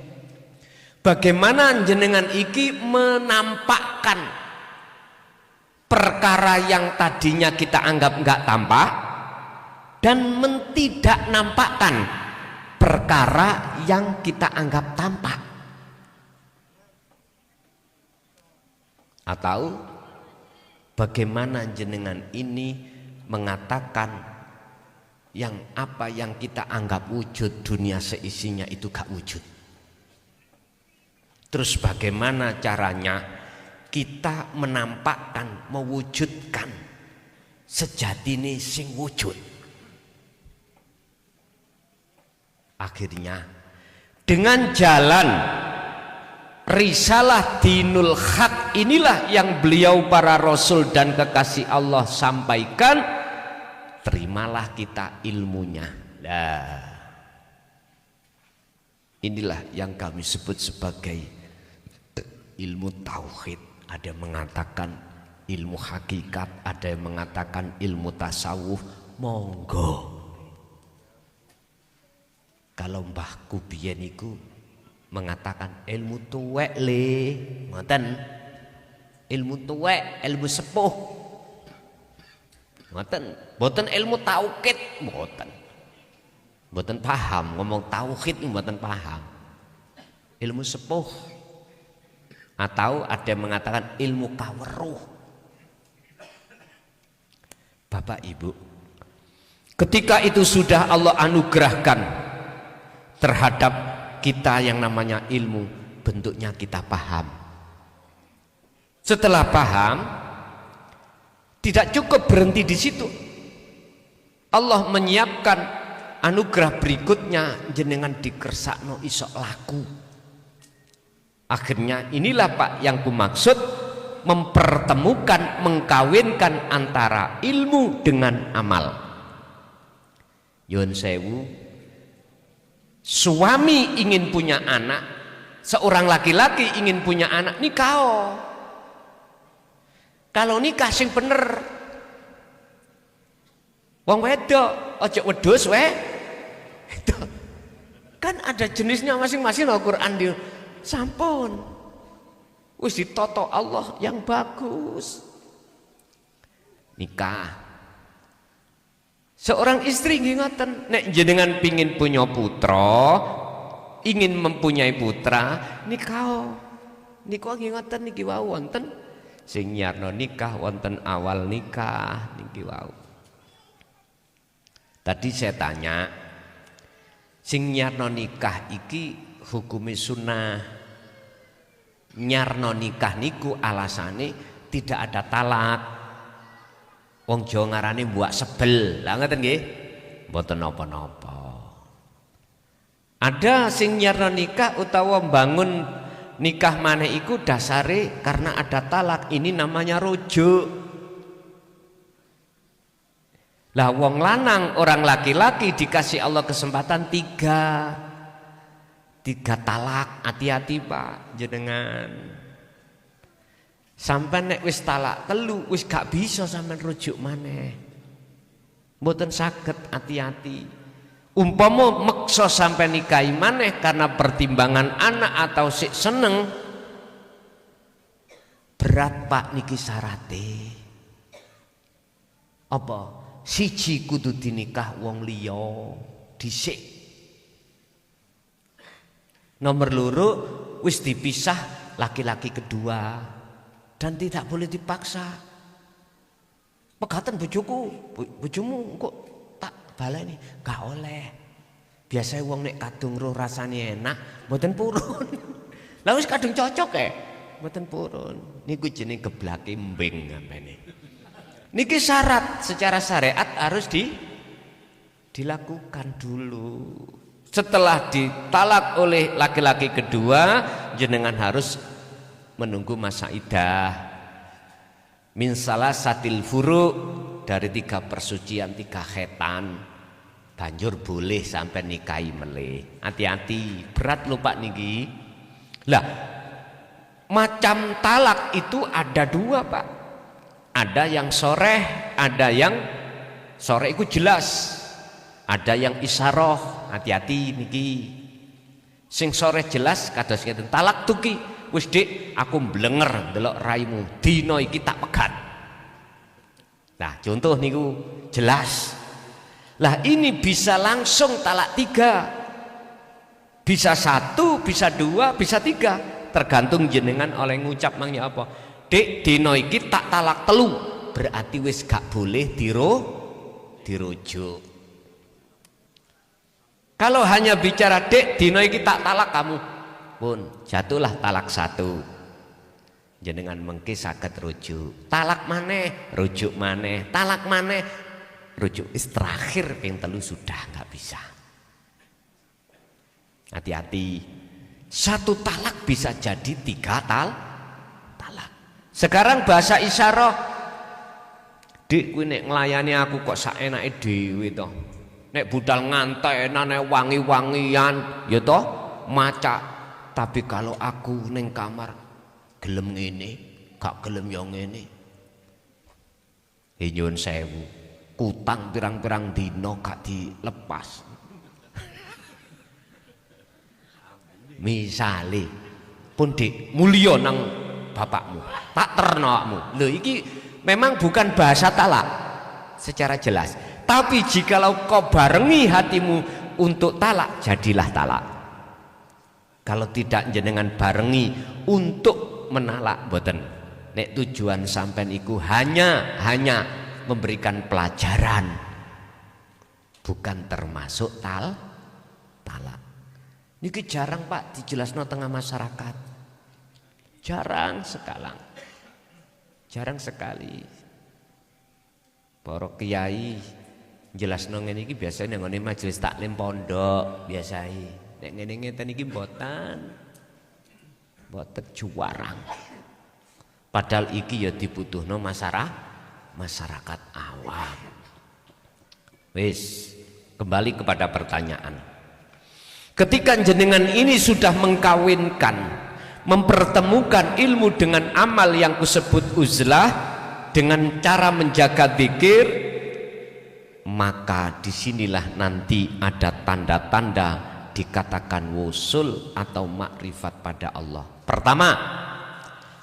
bagaimana jenengan iki menampakkan perkara yang tadinya kita anggap nggak tampak dan tidak nampakkan perkara yang kita anggap tampak. Atau bagaimana jenengan ini mengatakan yang apa yang kita anggap wujud, dunia seisinya itu gak wujud. Terus bagaimana caranya kita menampakkan, mewujudkan sejatine sing wujud. Akhirnya dengan jalan risalah dinul haq inilah yang beliau para rasul dan kekasih Allah sampaikan, terimalah kita ilmunya. Nah, inilah yang kami sebut sebagai ilmu tauhid. Ada yang mengatakan ilmu hakikat, ada yang mengatakan ilmu tasawuf. Monggo. Kalau mbahku biyen iku mengatakan ilmu tuwek le, ngoten. Ilmu tuwek, ilmu sepuh. Ngoten, mboten ilmu tauhid, mboten. Mboten paham ngomong tauhid mboten paham. Ilmu sepuh. Atau ada yang mengatakan ilmu kaweruh. Bapak Ibu, ketika itu sudah Allah anugerahkan terhadap kita yang namanya ilmu, bentuknya kita paham. Setelah paham, tidak cukup berhenti di situ. Allah menyiapkan anugerah berikutnya, jenengan dikersakno isok laku. Akhirnya inilah Pak yang kumaksud, mempertemukan, mengkawinkan antara ilmu dengan amal. Yun sewu, suami ingin punya anak, seorang laki-laki ingin punya anak, nikah. Kalau nikah sing bener, wong wedok ojo wedhus we. Itu kan ada jenisnya masing-masing. Al-Qur'an di sampun wis ditoto Allah yang bagus. Nikah. Seorang istri ngoten, nek jenengan pingin punya putra, ingin mempunyai putra, nikah. Nikah ngoten niki wau wonten sing nyarno nikah, wonten awal nikah niki wau. Tadi saya tanya, sing nyarno nikah iki hukumi sunnah. Nyarno nikah niku alasane tidak ada talak. Wong Jawa ngarane mbuak sebel. Lah ngoten nggih? Mboten napa-napa. Ada sing nyarno nikah utawa bangun nikah maneh iku dasare karena ada talak. Ini namanya rujuk. Lah wong lanang, orang laki-laki dikasih Allah kesempatan tiga talak. Hati-hati Pak jenengan. Sampai nek wis talak telu wis gak bisa sampean rujuk maneh. Mboten saged, hati-hati. Umpama meksa sampai nikahi maneh karena pertimbangan anak atau sik seneng, berat Pak niki syarate. Apa? Siji kudu dinikah wong liya dhisik. Nomor loro wis dipisah laki-laki kedua dan tidak boleh dipaksa. Pegatan bojoku, bojomu kok tak baleni, gak oleh. Biasanya wong nek kadung roh rasane enak, mboten purun. Lah wis kadung cocok mboten purun. Niku jenenge geblake mbing ngampene. Niki syarat, secara syariat harus dilakukan dulu. Setelah ditalak oleh laki-laki kedua, jenengan harus menunggu masa iddah. Min salasatil furu', dari 3 persucian 3 khetan. Banjur boleh sampai nikahi meleh. Hati-hati, berat lho Pak niki. Lah, macam talak itu ada 2 Pak. Ada yang soreh, ada yang soreh itu jelas. Ada yang isaroh, hati-hati niki. Sing soreh jelas kados ngeten, talak tuki. Wis Dik, aku mblenger ndelok raimu, dina iki tak pegat. Nah, contoh niku jelas. Lah ini bisa langsung talak 3. Bisa 1, bisa 2, bisa 3. Tergantung jenengan oleh ngucap mangnya apa. Dik, dina iki tak talak 3. Berarti wis gak boleh dirujuk. Kalau hanya bicara Dek, dino iki tak talak kamu, pun jatuhlah talak 1. Jenengan mengki saged rujuk. Talak maneh, rujuk maneh, talak maneh, rujuk. Terakhir ping 3 sudah nggak bisa. Hati-hati. Satu talak bisa jadi 3 talak. Sekarang bahasa isyarah, dik kuwi nek nglayani aku kok saenake dhewe to. Nek budal ngantenan nek wangi-wangian ya toh maca. Tapi kalau aku ning kamar gelem ngene, gak gelem ya ngene. Nyuwun sewu, kutang pirang-pirang dina gak dilepas. Misale pun dik mulya nang bapakmu, tak terno awakmu. Lho iki memang bukan bahasa talak secara jelas. Tapi jikalau kau barengi hatimu untuk talak, jadilah talak. Kalau tidak jenengan barengi untuk menalak, boten. Nek tujuan sampean iku hanya memberikan pelajaran, bukan termasuk talak. Niki jarang Pak dijelasno tengah masyarakat. Jarang sekali. Para kiai jelasno ngene iki biasane nggone majelis taklim pondok biasae. Nek ngene ngeten iki mboten juwarang. Padahal iki ya dibutuhno masyarakat awam. Wis, kembali kepada pertanyaan. Ketika jenengan ini sudah mengkawinkan, mempertemukan ilmu dengan amal yang kusebut uzlah dengan cara menjaga zikir, maka disinilah nanti ada tanda-tanda dikatakan wusul atau makrifat pada Allah. Pertama,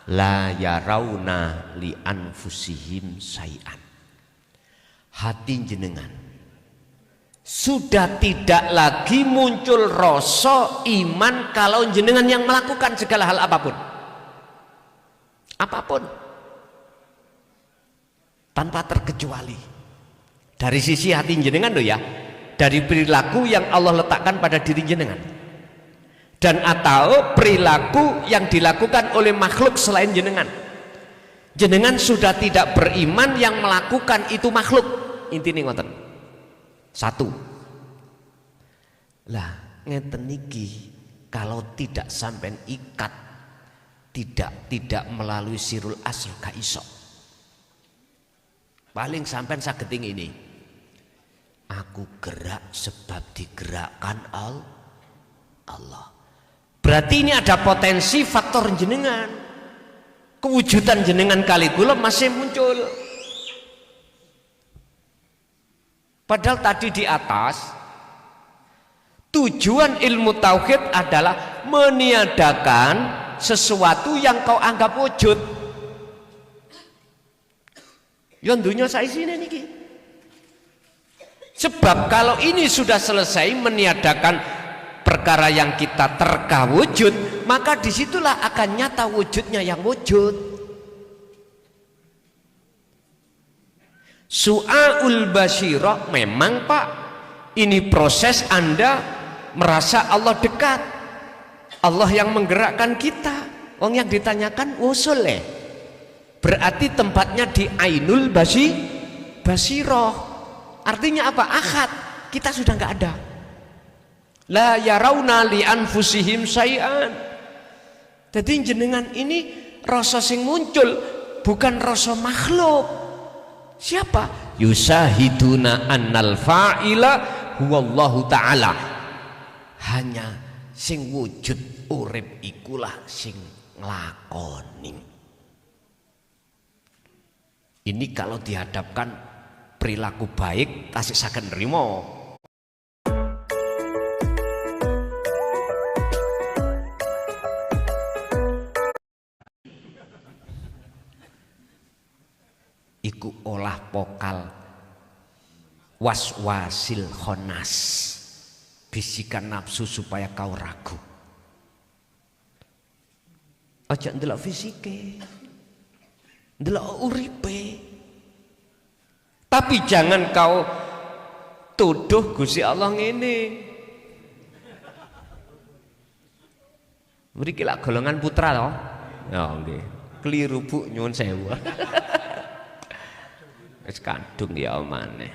la yarawna li anfusihim syai'an. Hati jenengan sudah tidak lagi muncul rasa iman kalau jenengan yang melakukan segala hal apapun tanpa terkecuali dari sisi hati jenengan loh ya, dari perilaku yang Allah letakkan pada diri jenengan dan atau perilaku yang dilakukan oleh makhluk selain jenengan. Jenengan sudah tidak beriman yang melakukan itu makhluk. Intinya ngoten. 1. Lah ngeten niki kalau tidak sampai ikat, tidak melalui sirul asl gak iso. Paling sampai sageting ini. Aku gerak sebab digerakkan Allah. Berarti ini ada potensi faktor jenengan. Kewujudan jenengan kali kula masih muncul. Padahal tadi di atas tujuan ilmu tauhid adalah meniadakan sesuatu yang kau anggap wujud. Yang dunia saya sini niki. Sebab kalau ini sudah selesai meniadakan perkara yang kita terka wujud, maka disitulah akan nyata wujudnya yang wujud. Su'aul basyirah, memang Pak, ini proses Anda merasa Allah dekat, Allah yang menggerakkan kita. Wong yang ditanyakan wusul berarti tempatnya di ainul basyirah. Artinya apa? Ahad, kita sudah nggak ada. La yarawna li anfusihim syai'an. Jadi jenengan ini rasa sing muncul bukan rasa makhluk. Siapa? Yusahiduna annal fa'ila huwallahu ta'ala. Hanya sing wujud urip ikulah sing nglakoni. Ini kalau dihadapkan perilaku baik tasik saged nrimo. Iku olah pokal waswasil khonas, bisikan nafsu supaya kau ragu. Aja ndelok fisike, ndelok uripe. Tapi jangan kau tuduh Gusti Allah ngene. Mriki lak golongan putra to? Ya nggih. Keliru Bu, nyuwun sewu. Wis kadung ya omane.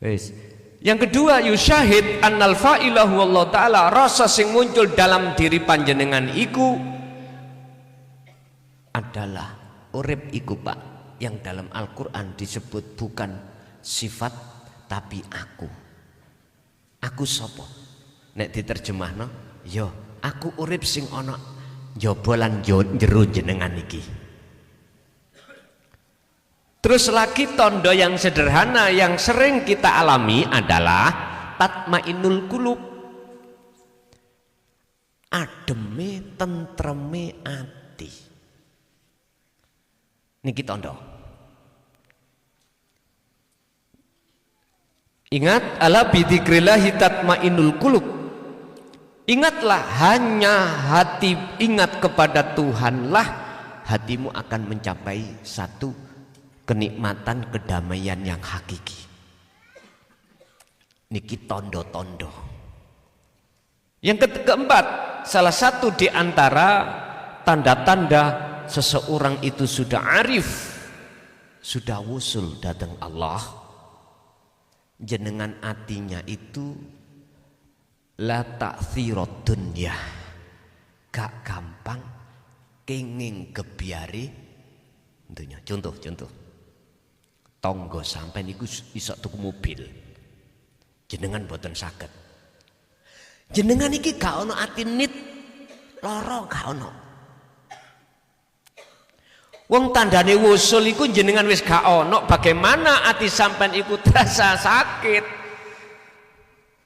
Wis, Yang kedua, yusyahid annal fa'ilahu Allah ta'ala, rasa sing muncul dalam diri panjenengan iku adalah urip iku Pak, yang dalam Al-Quran disebut bukan sifat tapi aku. Aku sopo? Nek diterjemahno, yo aku urip sing ana njaba lan jero jenengan iki. Terus lagi tondo yang sederhana yang sering kita alami adalah tatmainul qulub, ademe tentreme ati. Niki tondo. Ingat, ala bidzikrillahi tatmainul qulub. Ingatlah, hanya hati ingat kepada Tuhanlah, hatimu akan mencapai satu kenikmatan kedamaian yang hakiki. Niki tondo-tondo. Yang keempat, salah satu di antara tanda-tanda seseorang itu sudah arif, sudah wusul datang Allah, jenengan atinya itu la ta'thirud dunya, gak gampang kenging kebiari dunya. Contoh tonggo sampai niku iso tuku mobil, jenengan boten saged. Jenengan iki gak ono ati nit loro, gak ono. Wong tandane wusul iku jenengan wis gak ono, bagaimana ati sampean iku terasa sakit?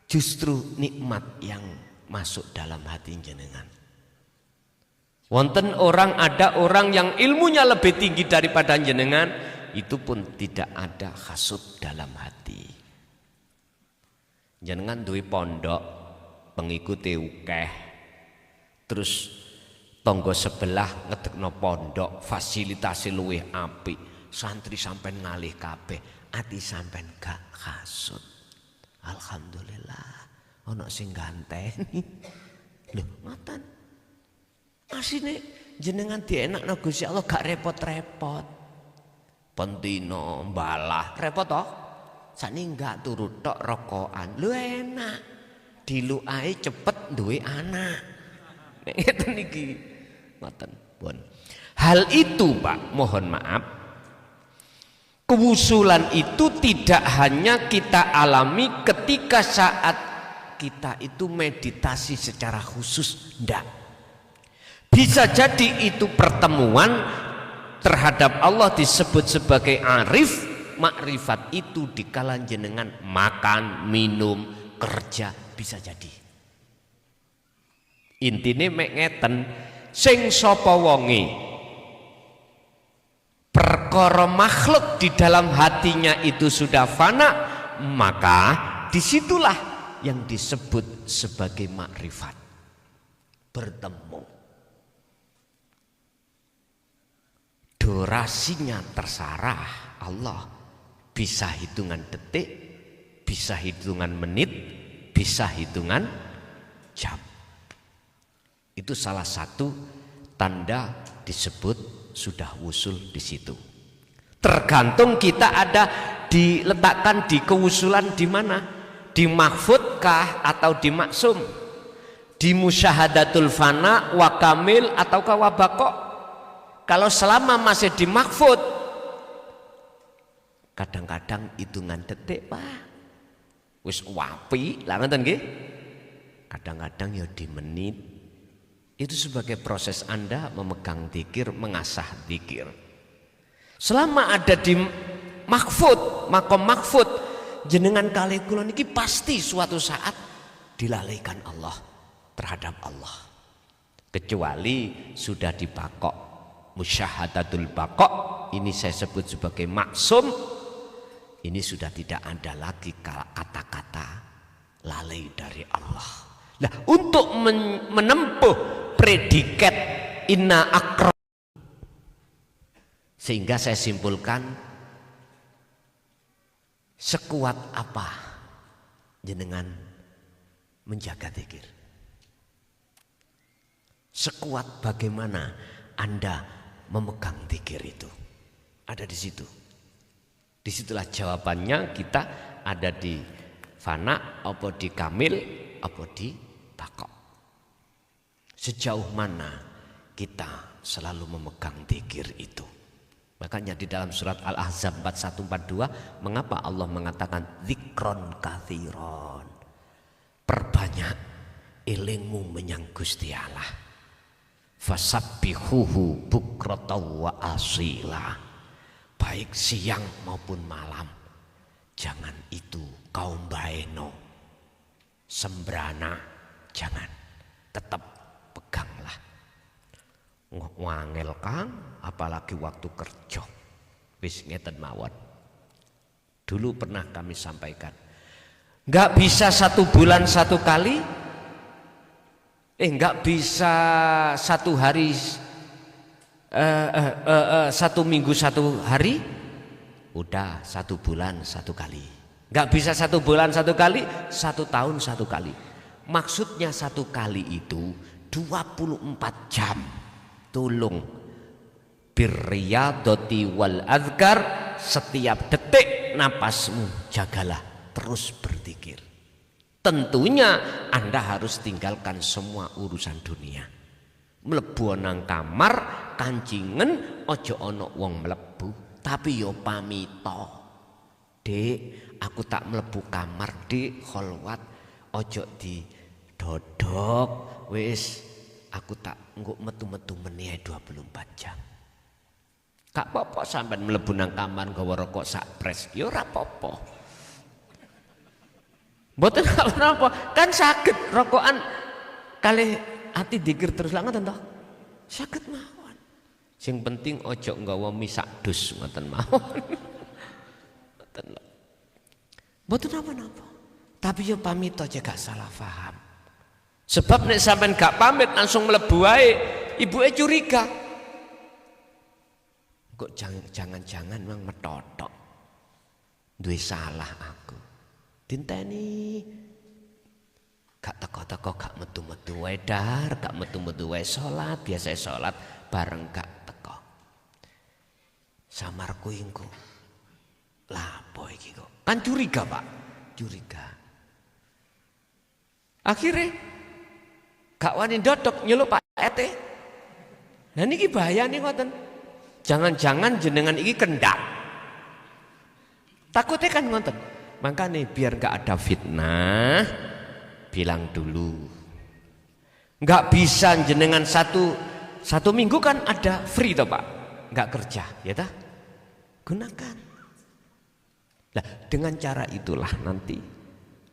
Justru nikmat yang masuk dalam hati jenengan. Wonten ada orang yang ilmunya lebih tinggi daripada jenengan, itu pun tidak ada hasud dalam hati. Jenengan duwe pondok, pengikuti ukeh, terus tonggo sebelah ngedekno pondok, fasilitasi luwih apik, santri sampean ngalih kabeh, ati sampean gak hasud. Alhamdulillah, ono sing ganteni. Lho, ngoten. Asine jenengan dienakno Gusti Allah gak repot-repot. Pentino mbalah repot toh, sani enggak turu tok rokokan, lu enak, diluai cepet duwe anak, ngeten niki, ngoten pun. Hal itu Pak, mohon maaf, kewusulan itu tidak hanya kita alami ketika saat kita itu meditasi secara khusus, ndak. Bisa jadi itu pertemuan terhadap Allah disebut sebagai arif, makrifat itu dikala jenengan makan, minum, kerja, bisa jadi. Intine mek ngeten, sing sapa wonge perkara makhluk di dalam hatinya itu sudah fana, maka disitulah yang disebut sebagai makrifat, bertemu. Durasinya terserah Allah, bisa hitungan detik, bisa hitungan menit, bisa hitungan jam. Itu salah satu tanda disebut sudah wusul di situ. Tergantung kita ada diletakkan di kewusulan di mana, di mahfudkah atau di maksum, di musyahadatul fana wa kamil ataukah wa baqo. Kalau selama masih di mahfud, kadang-kadang hitungan detik Pak, wis wapi, lah ngoten nggih. Kadang-kadang ya di menit. Itu sebagai proses Anda memegang dzikir, mengasah dzikir. Selama ada di mahfud, makom mahfud, jenengan kali kula niki pasti suatu saat dilalaikan Allah terhadap Allah. Kecuali sudah dibakok. Musyahadatul baqo, ini saya sebut sebagai maksum, ini sudah tidak ada lagi kata-kata lalai dari Allah. Nah, untuk menempuh predikat inna akram, sehingga saya simpulkan, sekuat apa jenengan menjaga dzikir, sekuat bagaimana Anda memegang dzikir itu, ada di situ. Disitulah jawabannya. Kita ada di fana, apa di kamil, apa di bakok. Sejauh mana kita selalu memegang dzikir itu. Makanya di dalam surat Al-Ahzab 4142 mengapa Allah mengatakan dzikron katsiron, perbanyak ilmu menyang Gusti Allah. Fasabbihuhu bukratan wa asila, baik siang maupun malam. Jangan itu kaum baeno sembrana, jangan, tetap peganglah. Wangel Kang, apalagi waktu kerja. Wis ngeten mawon. Dulu pernah kami sampaikan, nggak bisa 1 bulan 1 kali, nggak bisa 1 hari, 1 minggu 1 hari, udah 1 bulan 1 kali. Nggak bisa 1 bulan 1 kali, 1 tahun 1 kali. Maksudnya 1 kali itu 24 jam. Tolong birriyadati wal azkar, setiap detik napasmu jagalah, terus berzikir. Tentunya Anda harus tinggalkan semua urusan dunia. Mlebu nang kamar kancingen ojo ono wong mlebu, tapi yo pamito. Dek, aku tak mlebu kamar, Dek, kholwat, ojo di dodok, wis aku tak nggak metu-metu meneh 24 jam. Kak apa sampean mlebu nang kamar nggawa rokok sak pres, ya ora apa-apa. Mboten apa-apa, kan saged rokokan kalih ati dzikir terus lah ngoten toh. Saged mawon. Sing penting ojo nggawa misak dus ngoten mawon. Ngoten lho. Mboten apa-apa. Tapi yo pamit aja gak salah paham. Sebab nek sampean gak pamit langsung mlebu wae, ibuke curiga. Kok jangan-jangan memang metotok. Duwe salah aku. Dinteni gak teko-teko, gak metu-metu wae dar, gak metu-metu wae salat, biasa salat bareng gak teko. Samarku ingku. Lah apa iki kok? Kan curiga, Pak. Curiga. Akhirnya gak wani dodok nyeluk Pak RT. Nah niki bahayane ngoten. Jangan-jangan jenengan iki kendang. Takutnya kan ngoten. Makanya biar gak ada fitnah, bilang dulu. Gak bisa jenengan satu minggu kan ada free toh Pak, gak kerja, ya tah? Gunakan. Nah dengan cara itulah nanti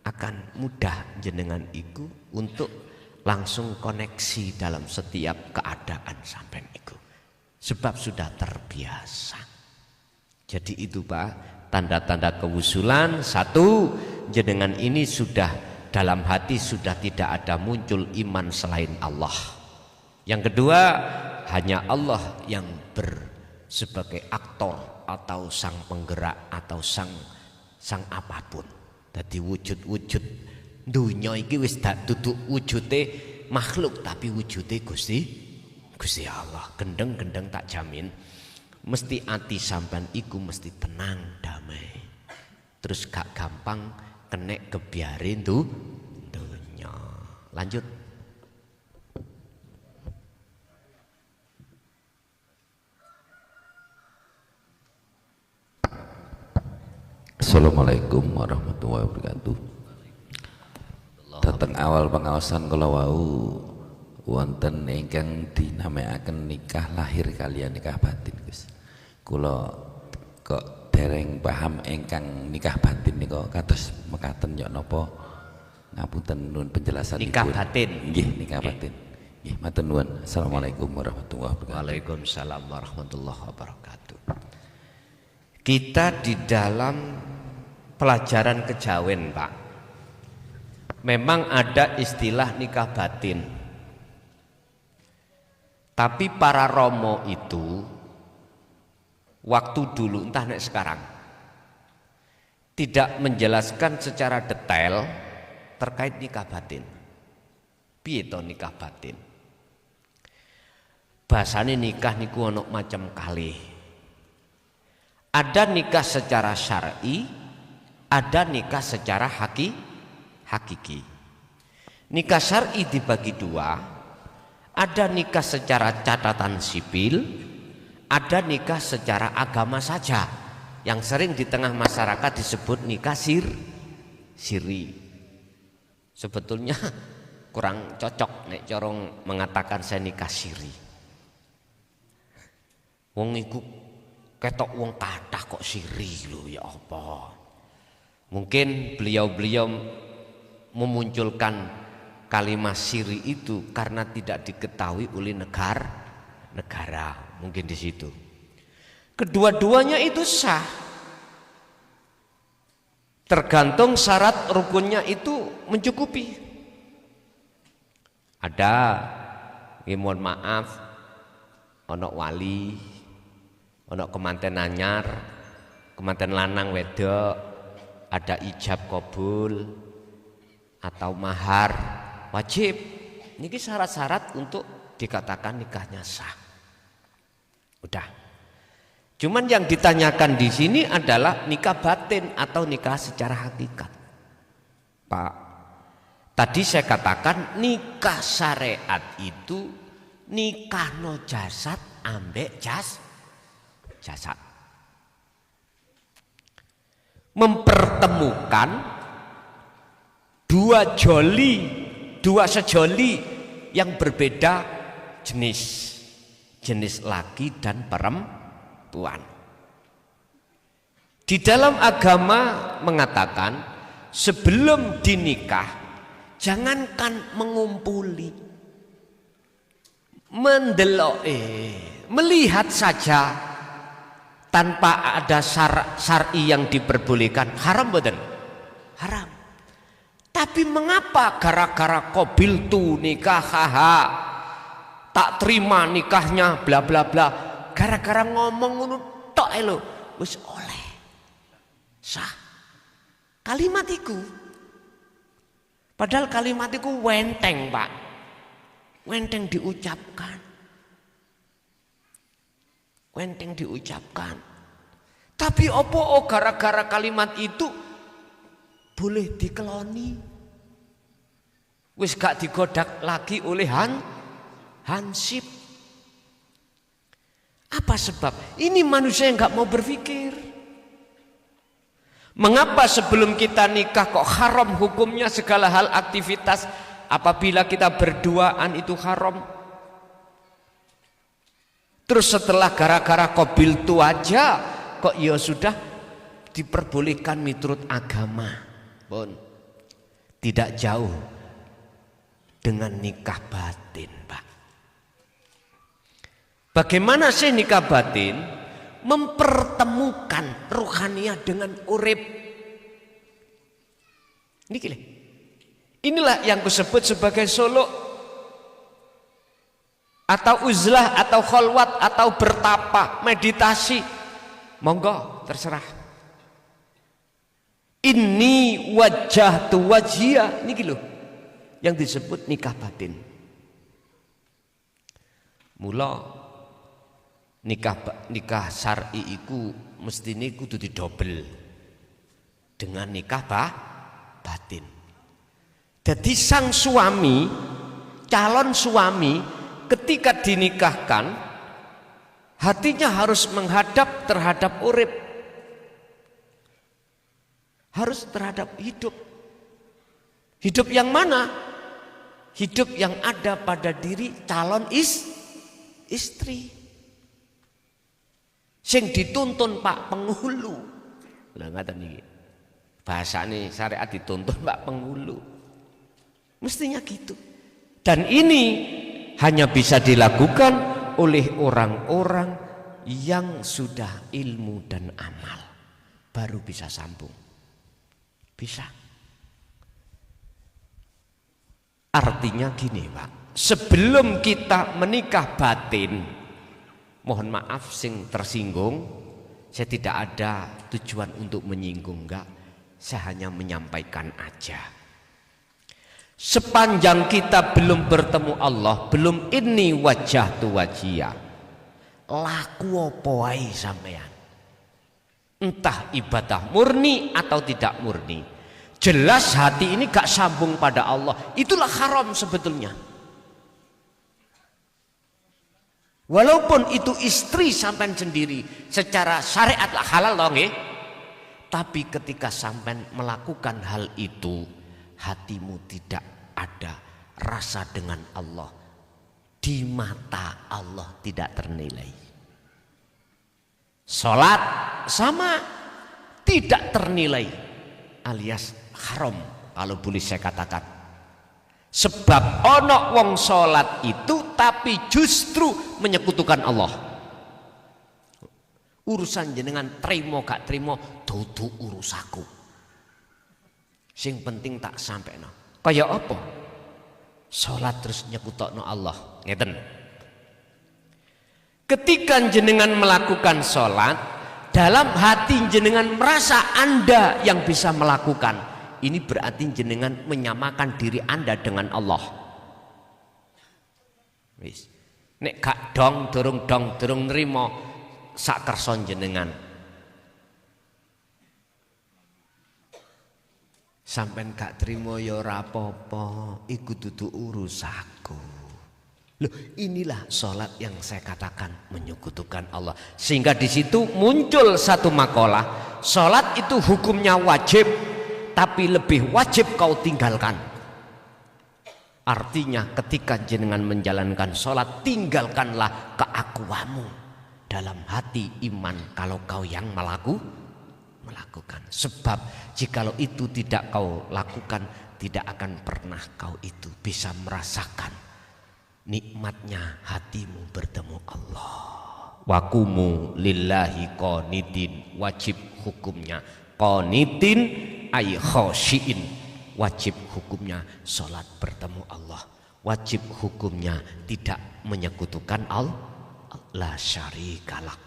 akan mudah jenengan iku untuk langsung koneksi dalam setiap keadaan sampai iku. Sebab sudah terbiasa. Jadi itu Pak, tanda-tanda kewusulan. 1, jenengan ini sudah dalam hati sudah tidak ada muncul iman selain Allah. Yang kedua, hanya Allah yang sebagai aktor atau sang penggerak atau sang apapun. Jadi wujud-wujud dunya iki wis dak duduk wujude makhluk, tapi wujude Gusti Allah. Gendeng-gendeng tak jamin mesti ati sampean iku mesti tenang, damai. Terus gak gampang kenek kebiarin dunya. Lanjut. Assalamualaikum warahmatullahi wabarakatuh. Datang awal pengawasan kula wau wonten ingkang dinamekaken nikah lahir kaliyan nikah batin, Gus. Kula kok dereng paham ingkang nikah batin nika kados mekaten ya napa? Ngapunten nuwun penjelasan nikah batin. Nggih, nikah batin. Nggih, matur nuwun. Assalamualaikum warahmatullahi wabarakatuh. Waalaikumsalam warahmatullahi wabarakatuh. Kita di dalam pelajaran kejawen, Pak, memang ada istilah nikah batin. Tapi para romo itu waktu dulu, entah nek sekarang, tidak menjelaskan secara detail terkait nikah batin. Piye to nikah batin? Bahasane nikah niku ana macam kalih. Ada nikah secara syar'i, ada nikah secara hakiki. Nikah syar'i dibagi dua, ada nikah secara catatan sipil, ada nikah secara agama saja, yang sering di tengah masyarakat disebut nikah siri. Sebetulnya kurang cocok nek corong mengatakan saya nikah siri. Wong iku ketok wong kathah kok siri lho, ya apa. Mungkin beliau-beliau memunculkan kalimat siri itu karena tidak diketahui oleh negara, mungkin di situ. Kedua-duanya itu sah, tergantung syarat rukunnya itu mencukupi. Ada, mohon maaf, ono wali, ono kemanten anyar, kemanten lanang wedok, ada ijab kabul atau mahar wajib. Niki syarat-syarat untuk dikatakan nikahnya sah. Udah. Cuman yang ditanyakan di sini adalah nikah batin atau nikah secara hakikat. Pak, tadi saya katakan nikah syariat itu nikah no jasad ambek jasad. Mempertemukan dua sejoli yang berbeda jenis laki dan perempuan. Di dalam agama mengatakan sebelum dinikah jangankan mengumpuli, melihat saja tanpa ada syar'i yang diperbolehkan haram betul, haram. Tapi mengapa gara-gara qabil tu nikah tak terima nikahnya bla bla bla, gara-gara ngomong ngono tok lho wis oleh sah kalimat iku. Padahal kalimat iku wenteng, Pak. Wenteng diucapkan. Wenteng diucapkan. Tapi opo gara-gara kalimat itu boleh dikeloni. Wis gak digodak lagi oleh hansip. Apa sebab? Ini manusia yang gak mau berpikir. Mengapa sebelum kita nikah kok haram hukumnya segala hal aktivitas apabila kita berduaan itu haram? Terus setelah gara-gara qabil tu aja kok ya sudah diperbolehkan menurut agama. Bon, tidak jauh dengan nikah batin, Pak. Bagaimana sih nikah batin? Mempertemukan ruhaniah dengan urip. Inilah yang kusebut sebagai suluk atau uzlah atau kholwat atau bertapa, meditasi. Monggo terserah. Ini wajah tu wajia, niki lho yang disebut nikah batin. Mula nikah syar'i iku mestine kudu didobel dengan nikah batin. Jadi sang suami, calon suami ketika dinikahkan hatinya harus menghadap terhadap urip, harus terhadap hidup. Hidup yang mana? Hidup yang ada pada diri calon istri. Sing dituntun Pak penghulu. Lah ngaten iki. Bahasane syariat dituntun Pak penghulu. Mestinya gitu. Dan ini hanya bisa dilakukan oleh orang-orang yang sudah ilmu dan amal. Baru bisa sambung. Bisa. Artinya gini, Pak. Sebelum kita menikah batin, mohon maaf sing tersinggung, saya tidak ada tujuan untuk menyinggung, enggak. Saya hanya menyampaikan aja. Sepanjang kita belum bertemu Allah, belum ini wajah tu wajia, laku apa wae sampean. Entah ibadah murni atau tidak murni. jelas hati ini gak sambung pada Allah, itulah haram sebetulnya. Walaupun itu istri sampean sendiri, secara syariat lah halal loh nggih. Tapi ketika sampean melakukan hal itu, hatimu tidak ada rasa dengan Allah, di mata Allah tidak ternilai. Salat sama, tidak ternilai, alias haram kalau boleh saya katakan. Sebab ono wong salat itu tapi justru menyekutukan Allah. Urusan jenengan trimo gak trimo dudu urusaku. Sing penting tak sampeno. Kaya apa? Salat terus nyekutokno Allah. Ngeten. Ketika jenengan melakukan salat, dalam hati jenengan merasa Anda yang bisa melakukan. Ini berarti jenengan menyamakan diri Anda dengan Allah. Wis. Nek gak dong durung nrimo sak kersa jenengan. Sampeyan gak trimo ya ora apa-apa, iku dudu urusaku. Loh, inilah salat yang saya katakan menyekutukan Allah. Sehingga di situ muncul satu makalah, salat itu hukumnya wajib, tapi lebih wajib kau tinggalkan. Artinya ketika jenengan menjalankan sholat, tinggalkanlah keakuanmu dalam hati iman kalau kau yang melakukan. Sebab jikalau itu tidak kau lakukan, tidak akan pernah kau itu bisa merasakan nikmatnya hatimu bertemu Allah. Wakumu lillahi qanitin, wajib hukumnya qanitin ay khosyiin, wajib hukumnya sholat bertemu Allah, wajib hukumnya tidak menyekutukan Allah, la syarikalah.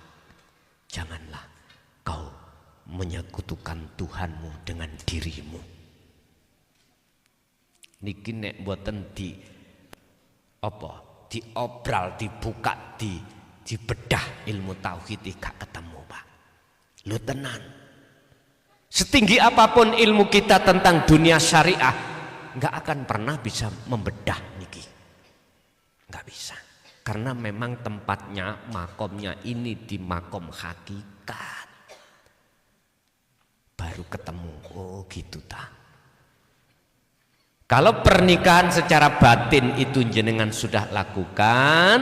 Janganlah kau menyekutukan Tuhanmu dengan dirimu. Niki nek mboten di apa, diobral, dibuka, dibedah ilmu tauhid gak ketemu, Pak. Lu tenan. Setinggi apapun ilmu kita tentang dunia syariah, nggak akan pernah bisa membedah niki, nggak bisa, karena memang tempatnya, makomnya ini di makom hakikat, baru ketemu. Oh gitu ta. Kalau pernikahan secara batin itu jenengan sudah lakukan,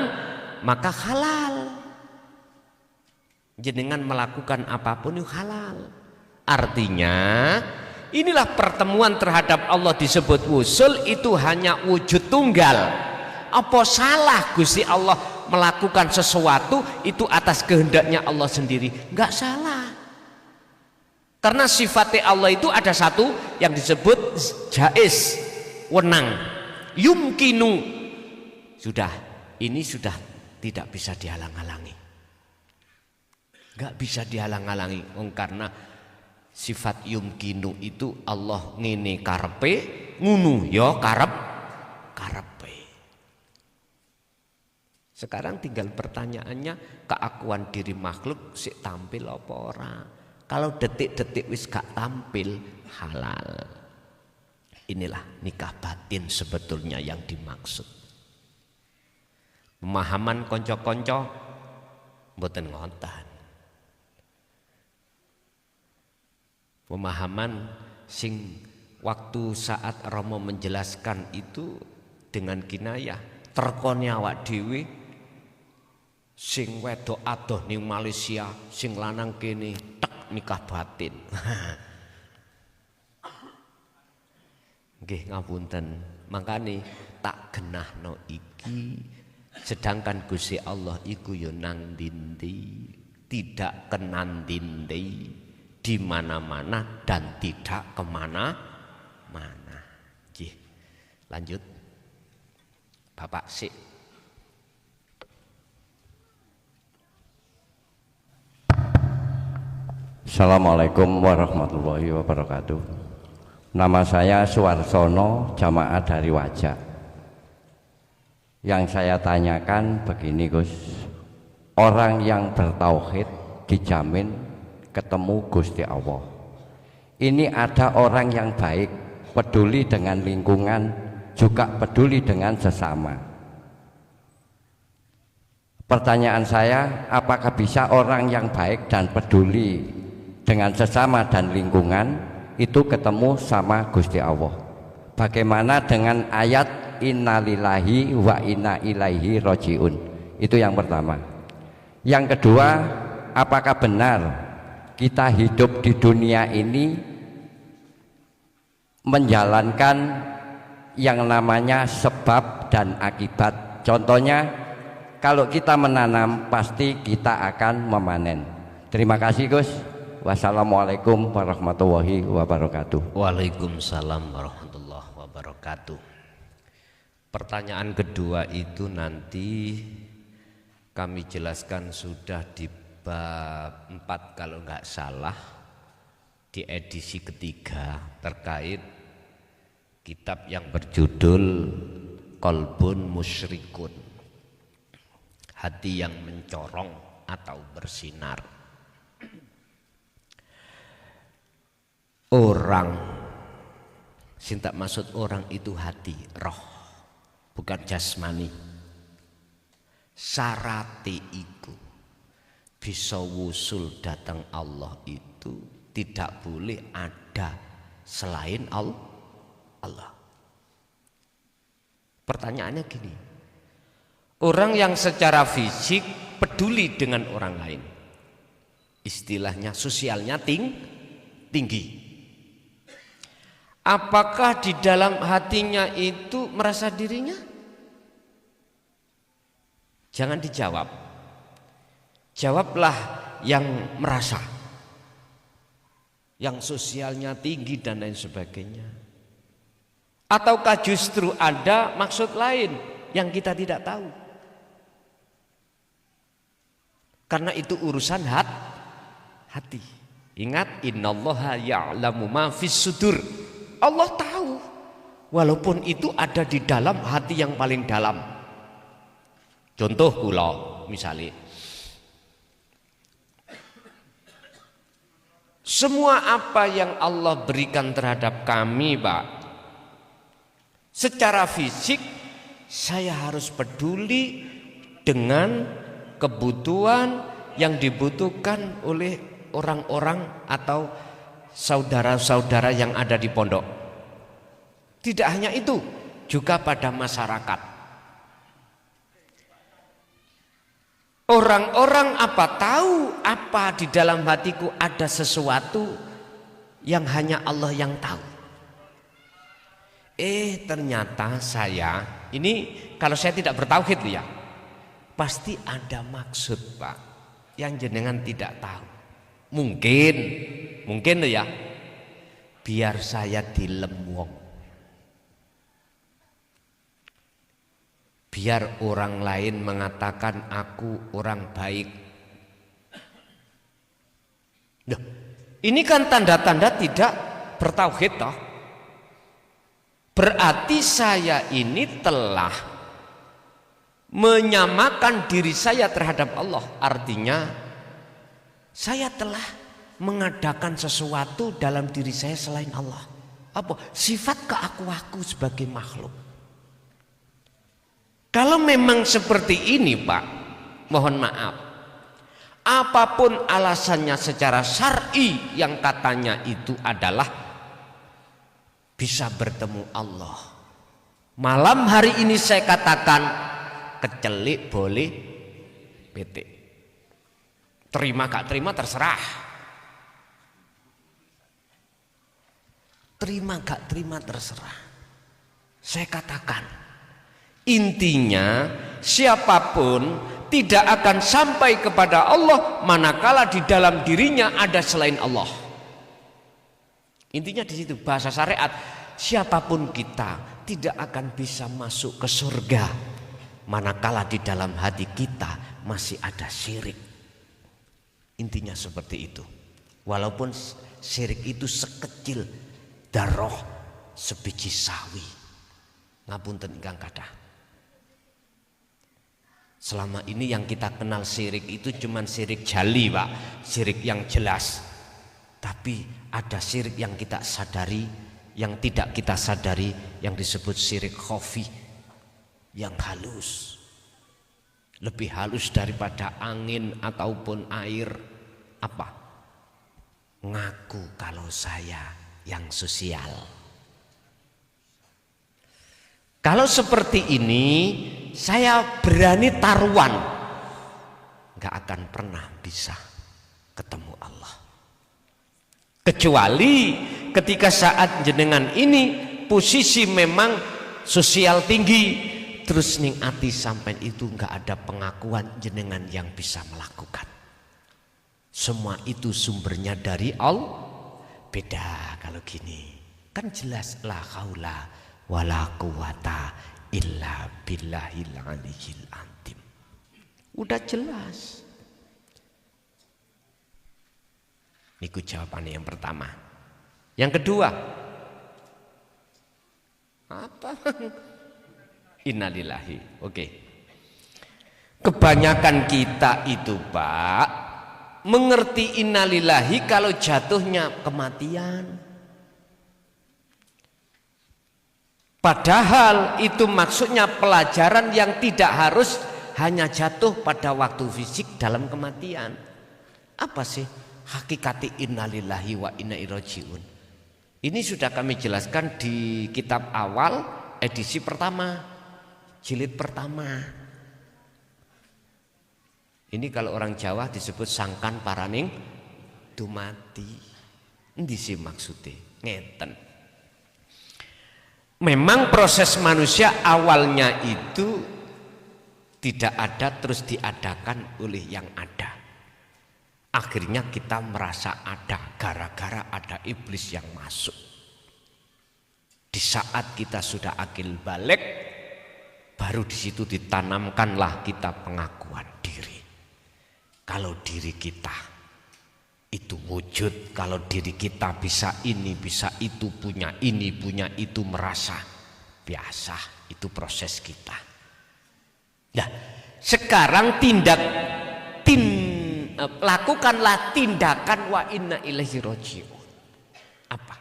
maka halal. Jenengan melakukan apapun itu halal. Artinya inilah pertemuan terhadap Allah disebut wusul, itu hanya wujud tunggal. Apa salah Gusti Allah melakukan sesuatu itu atas kehendaknya Allah sendiri? Enggak salah. Karena sifatnya Allah itu ada satu yang disebut jaiz, wenang, yumkinu. Sudah, ini sudah tidak bisa dihalang-halangi. Enggak bisa dihalang-halangi karena sifat yumkinu itu Allah ngene karepe, ngunu ya karepe. Sekarang tinggal pertanyaannya, keakuan diri makhluk sik tampil apa ora? Kalau detik-detik wis gak tampil, halal. Inilah nikah batin sebetulnya yang dimaksud. Pemahaman konco-konco mboten ngonten. Pemahaman sing waktu saat Romo menjelaskan itu dengan kinayah, terkone awak dhewe sing wedok adoh ning Malaysia, sing lanang kene tek nikah batin. Nggih ngapunten, mangkane tak genahno iki, sedangkan Gusti Allah iku ya nang ndi, tidak kenan ndi, di mana-mana dan tidak kemana-mana. Lanjut, Bapak sik. Assalamualaikum warahmatullahi wabarakatuh. Nama saya Suwarsono, jamaah dari Wajak. Yang saya tanyakan begini Gus, orang yang bertauhid dijamin ketemu Gusti Allah. ini ada orang yang baik, peduli dengan lingkungan, juga peduli dengan sesama. Pertanyaan saya, apakah bisa orang yang baik dan peduli dengan sesama dan lingkungan itu ketemu sama Gusti Allah? Bagaimana dengan ayat innalillahi wa inna ilaihi rojiun? Itu yang pertama. Yang kedua, apakah benar kita hidup di dunia ini menjalankan yang namanya sebab dan akibat? Contohnya, kalau kita menanam pasti kita akan memanen. Terima kasih Gus. Wassalamualaikum warahmatullahi wabarakatuh. Waalaikumsalam warahmatullahi wabarakatuh. Pertanyaan kedua itu nanti kami jelaskan sudah di bab 4 kalau nggak salah, di edisi ketiga terkait kitab yang berjudul Qalbun Musyrikun, hati yang mencorong atau bersinar. Orang, sintak maksud orang itu hati, roh, bukan jasmani. Syarate iku bisa wusul datang Allah itu tidak boleh ada selain Allah. Pertanyaannya gini, orang yang secara fisik peduli dengan orang lain, istilahnya sosialnya tinggi. Apakah di dalam hatinya itu merasa dirinya? Jangan dijawab. Jawablah yang merasa, yang sosialnya tinggi dan lain sebagainya. Ataukah justru ada maksud lain yang kita tidak tahu? Karena itu urusan hati. Ingat, innallaha ya'lamu ma fis sudur. Allah tahu, walaupun itu ada di dalam hati yang paling dalam. Contoh kula misalnya, semua apa yang Allah berikan terhadap kami, Pak, secara fisik saya harus peduli dengan kebutuhan yang dibutuhkan oleh orang-orang atau saudara-saudara yang ada di pondok. Tidak hanya itu, juga pada masyarakat. Orang-orang apa tahu apa di dalam hatiku ada sesuatu yang hanya Allah yang tahu. Ternyata saya ini, kalau saya tidak bertauhid ya, pasti ada maksud, Pak, yang jenengan tidak tahu. Mungkin loh ya, biar saya dilem wong, biar orang lain mengatakan aku orang baik. Loh, ini kan tanda-tanda tidak bertauhid toh. Berarti saya ini telah menyamakan diri saya terhadap Allah. Artinya saya telah mengadakan sesuatu dalam diri saya selain Allah. Apa? Sifat keaku-aku sebagai makhluk. Kalau memang seperti ini, Pak, mohon maaf, apapun alasannya secara syar'i yang katanya itu adalah bisa bertemu Allah, malam hari ini saya katakan kecelik boleh petik. Terima gak terima terserah. Terima gak terima terserah. Saya katakan, intinya siapapun tidak akan sampai kepada Allah manakala di dalam dirinya ada selain Allah. Intinya di situ bahasa syariat, siapapun kita tidak akan bisa masuk ke surga manakala di dalam hati kita masih ada syirik. Intinya seperti itu. Walaupun syirik itu sekecil darah sebiji sawi. Ngapunten ingkang kathah. Selama ini yang kita kenal syirik itu cuman syirik jali, Pak, syirik yang jelas. Tapi ada syirik yang kita sadari, yang tidak kita sadari, yang disebut syirik khafi, yang halus, lebih halus daripada angin ataupun air. Apa? Ngaku kalau saya yang sosial. Kalau seperti ini, saya berani taruhan nggak akan pernah bisa ketemu Allah, kecuali ketika saat jenengan ini posisi memang sosial tinggi, terus ning ati sampai itu nggak ada pengakuan jenengan yang bisa melakukan. Semua itu sumbernya dari Allah. Beda kalau gini, kan jelas la haula wala quwata illa billahil aliyyil azim. Udah jelas. Niku jawabannya yang pertama. Yang kedua, apa? Innalillahi. Oke. Kebanyakan kita itu, Pak, mengerti innalillahi kalau jatuhnya kematian. Padahal itu maksudnya pelajaran yang tidak harus hanya jatuh pada waktu fisik dalam kematian. Apa sih hakikati innalillahi wa inna ilaihi rajiun? Ini sudah kami jelaskan di kitab awal edisi pertama, jilid pertama. Ini kalau orang Jawa disebut sangkan paraning dumati. Endi sih maksudnya? Ngeten. Memang proses manusia awalnya itu tidak ada terus diadakan oleh yang ada. Akhirnya kita merasa ada gara-gara ada iblis yang masuk. Di saat kita sudah akil balik, baru di situ ditanamkanlah kita pengakuan diri. Kalau diri kita itu wujud, kalau diri kita bisa ini, bisa itu, punya ini, punya itu, merasa biasa, itu proses kita. Nah, sekarang lakukanlah tindakan wa inna ilaihi rajiun. Apa?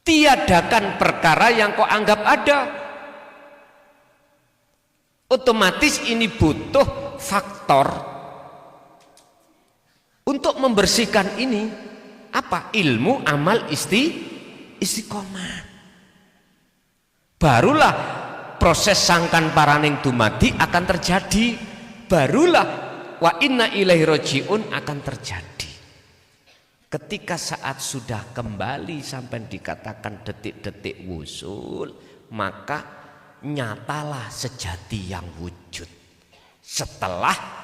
Tiadakan perkara yang kau anggap ada. Otomatis ini butuh faktor untuk membersihkan ini. Apa? Ilmu, amal, istiqomah. Barulah proses sangkan paraning dumadi akan terjadi. Barulah wa inna ilaihi rajiun akan terjadi. Ketika saat sudah kembali sampai dikatakan detik-detik wusul, maka nyatalah sejati yang wujud. Setelah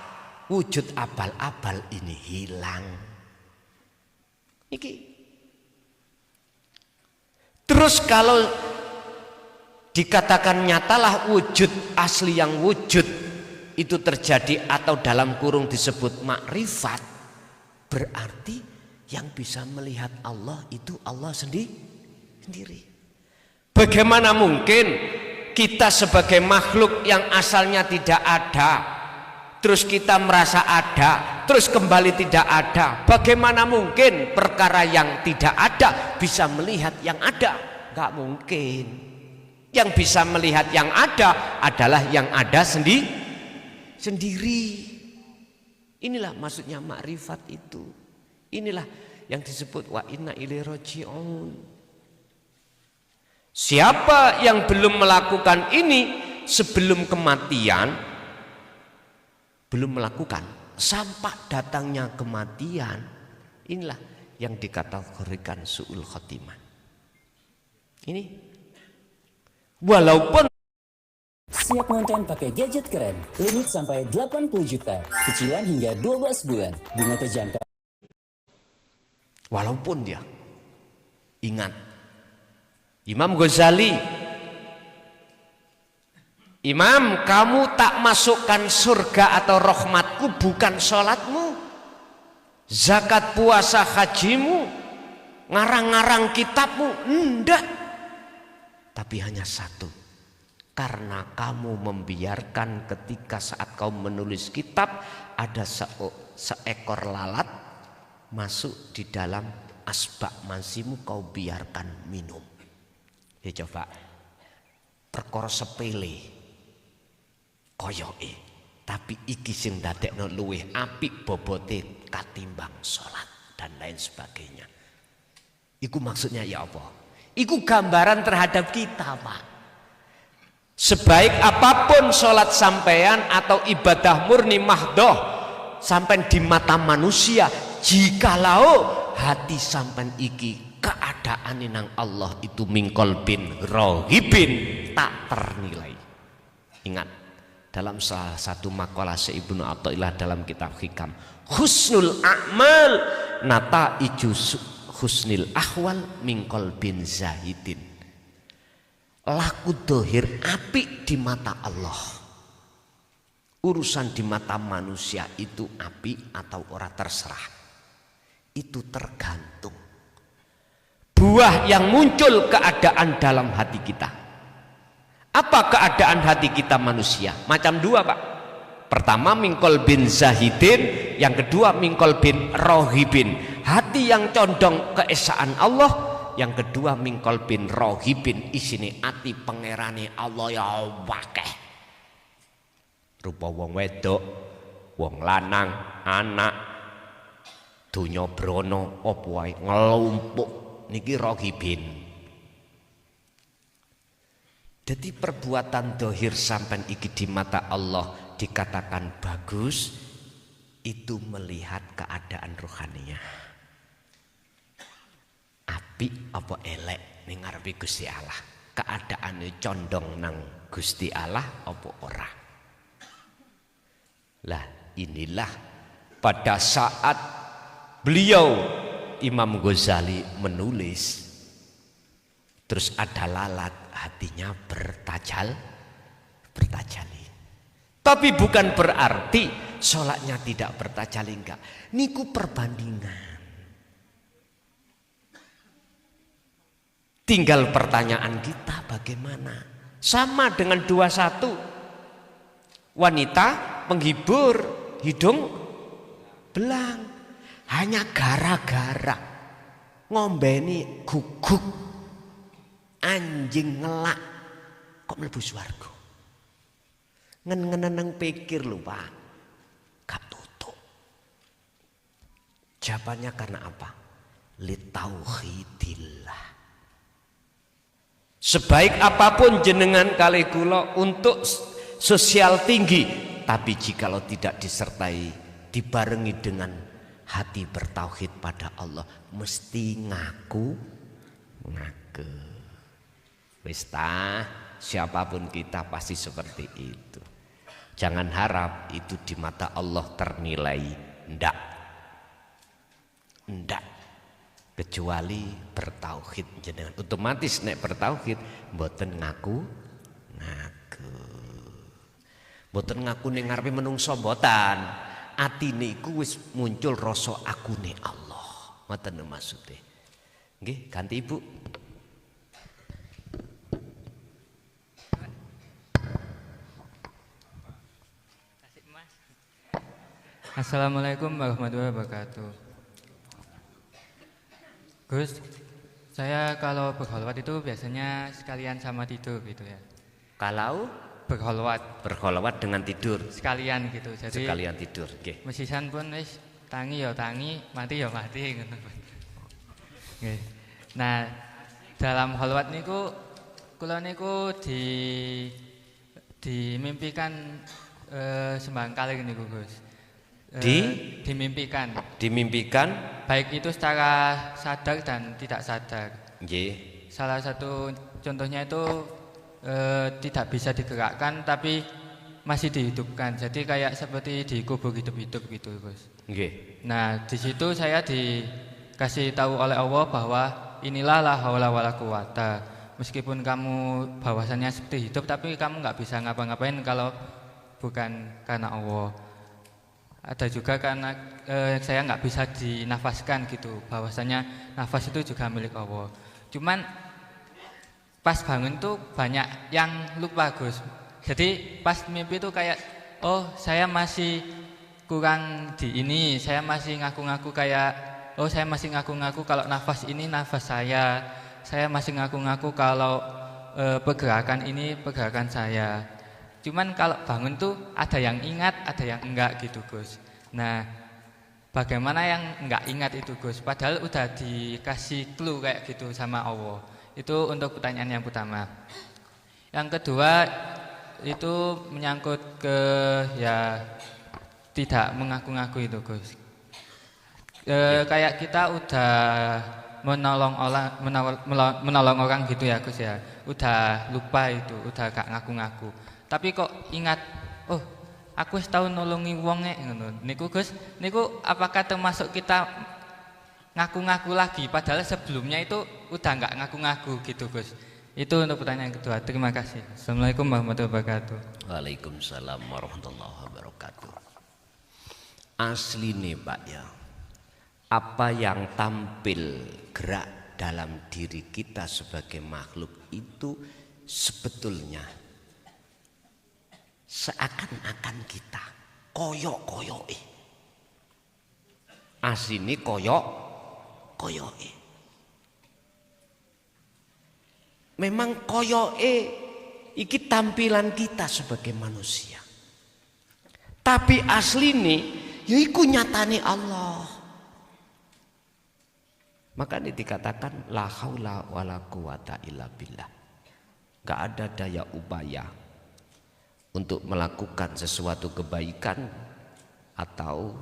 wujud abal-abal ini hilang. Niki. Terus kalau dikatakan nyatalah wujud asli yang wujud itu terjadi atau dalam kurung disebut makrifat, berarti yang bisa melihat Allah itu Allah sendiri. Bagaimana mungkin kita sebagai makhluk yang asalnya tidak ada, terus kita merasa ada, terus kembali tidak ada? Bagaimana mungkin perkara yang tidak ada bisa melihat yang ada? Gak mungkin. Yang bisa melihat yang ada adalah yang ada sendiri. Inilah maksudnya makrifat itu. Inilah yang disebut wa inna ilaihi rajiun. Siapa yang belum melakukan ini sebelum kematian, belum melakukan sampai datangnya kematian, inilah yang dikategorikan su'ul khotimah. Ini walaupun siap nonton pakai gadget keren, limit sampai 80 juta, cicilan hingga 12 bulan, bunga terjangkau. Walaupun dia ingat Imam Ghazali, Imam, kamu tak masukkan surga atau rahmatku bukan sholatmu, zakat, puasa, hajimu, ngarang-ngarang kitabmu, enggak. Tapi hanya satu, karena kamu membiarkan ketika saat kau menulis kitab ada seekor lalat masuk di dalam asbak mansimu kau biarkan minum. Ya coba, perkara sepele koyoke, tapi iki sing ndadekno luwih apik bobote katimbang salat dan lain sebagainya. Iku maksudnya ya apa? Iku gambaran terhadap kita, Pak. Sebaik apapun salat sampean atau ibadah murni mahdoh sampean di mata manusia, jikalau hati sampean iki keadaan nang Allah itu mingkol bin rohibin tak ternilai. Ingat, dalam salah satu makalah Ibnu Athaillah dalam kitab Hikam, husnul a'mal nata iju husnil ahwal mingkol bin zahidin. Laku dohir apik di mata Allah, urusan di mata manusia itu apik atau ora terserah, itu tergantung buah yang muncul keadaan dalam hati kita. Apa keadaan hati kita manusia? Macam dua, Pak. Pertama mingkol bin zahidin, yang kedua mingkol bin rohibin. Hati yang condong keesaan Allah, yang kedua mingkol bin rohibin, isine ati pangerane Allah ya wakeh. Rupa wong wedok, wong lanang, anak, donya brono apa wae ngelumpuk niki rohibin. Jadi perbuatan dohir sampai iki di mata Allah dikatakan bagus, itu melihat keadaan rohaninya. Apik apa elek ning ngarepe Gusti Allah, keadaane condong nang Gusti Allah apa ora. Lah inilah pada saat beliau Imam Ghazali menulis, terus ada lalat hatinya bertajali. Tapi bukan berarti sholatnya tidak bertajali, enggak. Niku perbandingan. Tinggal pertanyaan kita bagaimana? Sama dengan 21 wanita penghibur hidung belang, hanya gara-gara ngombeni guguk anjing ngelak kok mlebu swarga. Ngen-ngeneng pikir lho, Pak, gak tutup. Jawabannya karena apa? Litauhidillah. Sebaik apapun jenengan kali kula untuk sosial tinggi, tapi jikalau tidak disertai dibarengi dengan hati bertauhid pada Allah, mesti ngaku. Wis siapapun kita pasti seperti itu. Jangan harap itu di mata Allah ternilai, ndak. Kecuali bertauhid jenengan. Otomatis nek bertauhid mboten ngaku. Mboten ngaku ning ngarepe menungso mboten. Atine iku wis muncul rasa akune Allah. Ngoten maksude. Nggih, ganti Ibu. Assalamualaikum warahmatullahi wabarakatuh. Gus, saya kalau berkholwat itu biasanya sekalian sama tidur gitu ya. Kalau berkholwat dengan tidur sekalian gitu. Jadi sekalian tidur, nggih. Mesisan pun wis tangi ya tangi, mati ya mati ngono. Nggih. Nah, dalam kholwat niku kula niku dimimpikan sembang kali niku Gus. Dimimpikan baik itu secara sadar dan tidak sadar. Nggih. Salah satu contohnya itu tidak bisa digerakkan tapi masih dihidupkan. Jadi kayak seperti dikubur hidup-hidup gitu, Gus. Nggih. Nah, di situ saya dikasih tahu oleh Allah bahwa inilah la haula wala quwata. Meskipun kamu bahwasannya seperti hidup tapi kamu nggak bisa ngapa-ngapain kalau bukan karena Allah. Ada juga karena saya nggak bisa dinafaskan gitu, bahwasanya nafas itu juga milik Allah. Cuman pas bangun tuh banyak yang lupa Gus. Jadi pas mimpi tuh kayak, oh saya masih kurang di ini, saya masih ngaku-ngaku kayak oh saya masih ngaku-ngaku kalau nafas ini nafas saya masih ngaku-ngaku kalau pergerakan ini pergerakan saya. Cuman kalau bangun tuh ada yang ingat, ada yang enggak gitu Gus. Nah, bagaimana yang enggak ingat itu Gus? Padahal udah dikasih clue kayak gitu sama Allah. Itu untuk pertanyaan yang pertama. Yang kedua itu menyangkut ke ya tidak mengaku-ngaku itu Gus. Kayak kita udah menolong orang gitu ya Gus ya. Udah lupa itu, udah gak ngaku-ngaku. Tapi kok ingat, oh aku wis tau nolongi wong ngono. Niku Gus, niku apakah termasuk kita ngaku-ngaku lagi padahal sebelumnya itu udah nggak ngaku-ngaku gitu Gus. Itu untuk pertanyaan kedua. Terima kasih. Assalamualaikum warahmatullahi wabarakatuh. Waalaikumsalam warahmatullahi wabarakatuh. Asli nih Pak ya, apa yang tampil gerak dalam diri kita sebagai makhluk itu sebetulnya seakan-akan kita koyok-koyoke. Asli nih koyoke. Memang koyoke iki tampilan kita sebagai manusia. Tapi asli nih yaiku nyatane Allah. Makanya dikatakan la haula wala quwata illa billah. Gak ada daya upaya untuk melakukan sesuatu kebaikan atau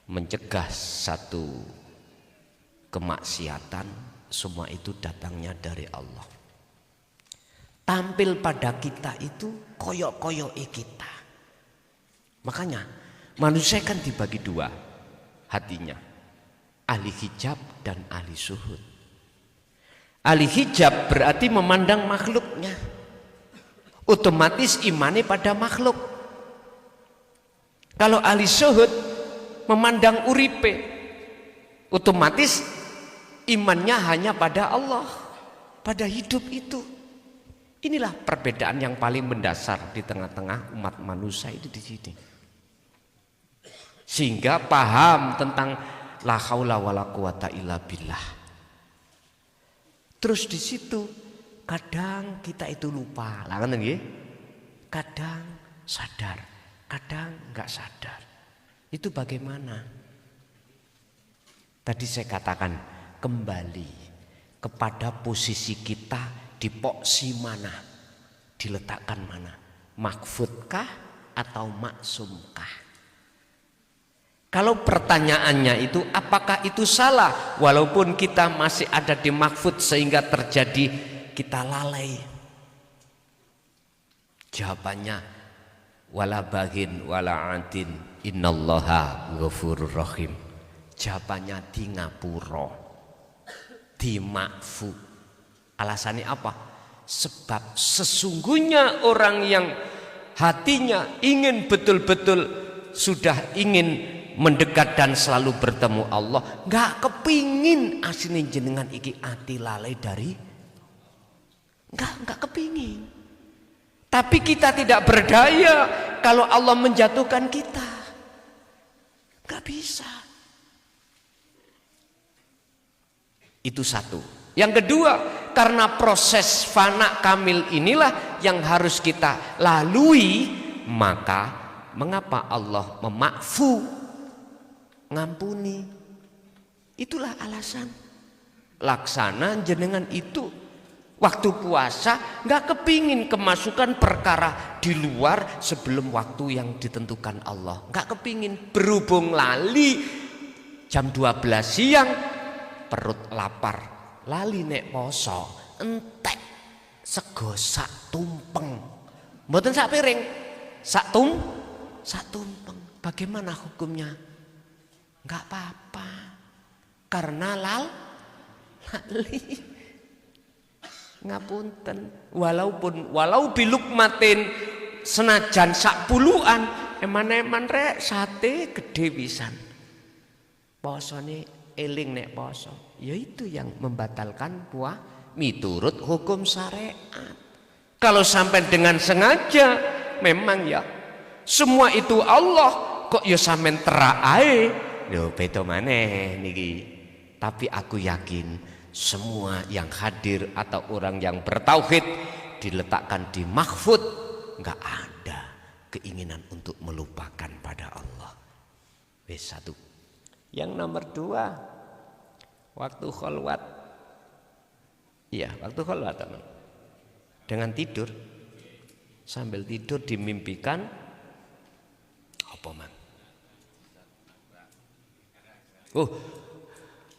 mencegah satu kemaksiatan, semua itu datangnya dari Allah. Tampil pada kita itu koyok-koyoke kita. Makanya manusia kan dibagi dua hatinya, ahli hijab dan ahli syuhud. Ahli hijab berarti memandang makhluknya, otomatis imannya pada makhluk. Kalau ahli syuhud memandang uripe, otomatis imannya hanya pada Allah, pada hidup itu. Inilah perbedaan yang paling mendasar di tengah-tengah umat manusia itu di sini. Sehingga paham tentang la haula wala quwata illa billah. Terus di situ kadang kita itu lupa, lah kan nggih? Kadang sadar, kadang enggak sadar. Itu bagaimana? Tadi saya katakan kembali kepada posisi kita di poksi mana, diletakkan mana, makfudkah atau maksumkah? Kalau pertanyaannya itu apakah itu salah walaupun kita masih ada di makfud sehingga terjadi kita lalai? Jawabannya wala baghin wala antin innallaha ghafurur rahim. Jawabannya di ngapura, di makfu. Alasannya apa? Sebab sesungguhnya orang yang hatinya ingin betul-betul sudah ingin mendekat dan selalu bertemu Allah, nggak kepingin aslinya jenengan iki ati lalai dari, nggak kepingin. Tapi kita tidak berdaya kalau Allah menjatuhkan kita, nggak bisa. Itu satu. Yang kedua, karena proses fana kamil inilah yang harus kita lalui, maka mengapa Allah memakfu, ngampuni? Itulah alasan. Laksana jenengan itu waktu puasa nggak kepingin kemasukan perkara di luar sebelum waktu yang ditentukan Allah, nggak kepingin. Berhubung lali jam 12 siang perut lapar, lali nek poso entek sego sak tumpeng, mboten sak piring, sak tumpeng. Bagaimana hukumnya? Enggak apa-apa, karena lali. Ngapunten, walau bilukmatin, senajan sak puluhan, eman-eman rek sate gede pisan. Posone eling nek poso, yaitu yang membatalkan puasa miturut hukum syariat. Kalau sampai dengan sengaja, memang ya semua itu Allah, kok ya sampean terae Lho beda maneh niki. Tapi aku yakin semua yang hadir atau orang yang bertauhid diletakkan di mahfud, enggak ada keinginan untuk melupakan pada Allah. Wis satu. Yang nomor 2, waktu kholwat. Iya, waktu kholwat dengan tidur, sambil tidur dimimpikan apa man?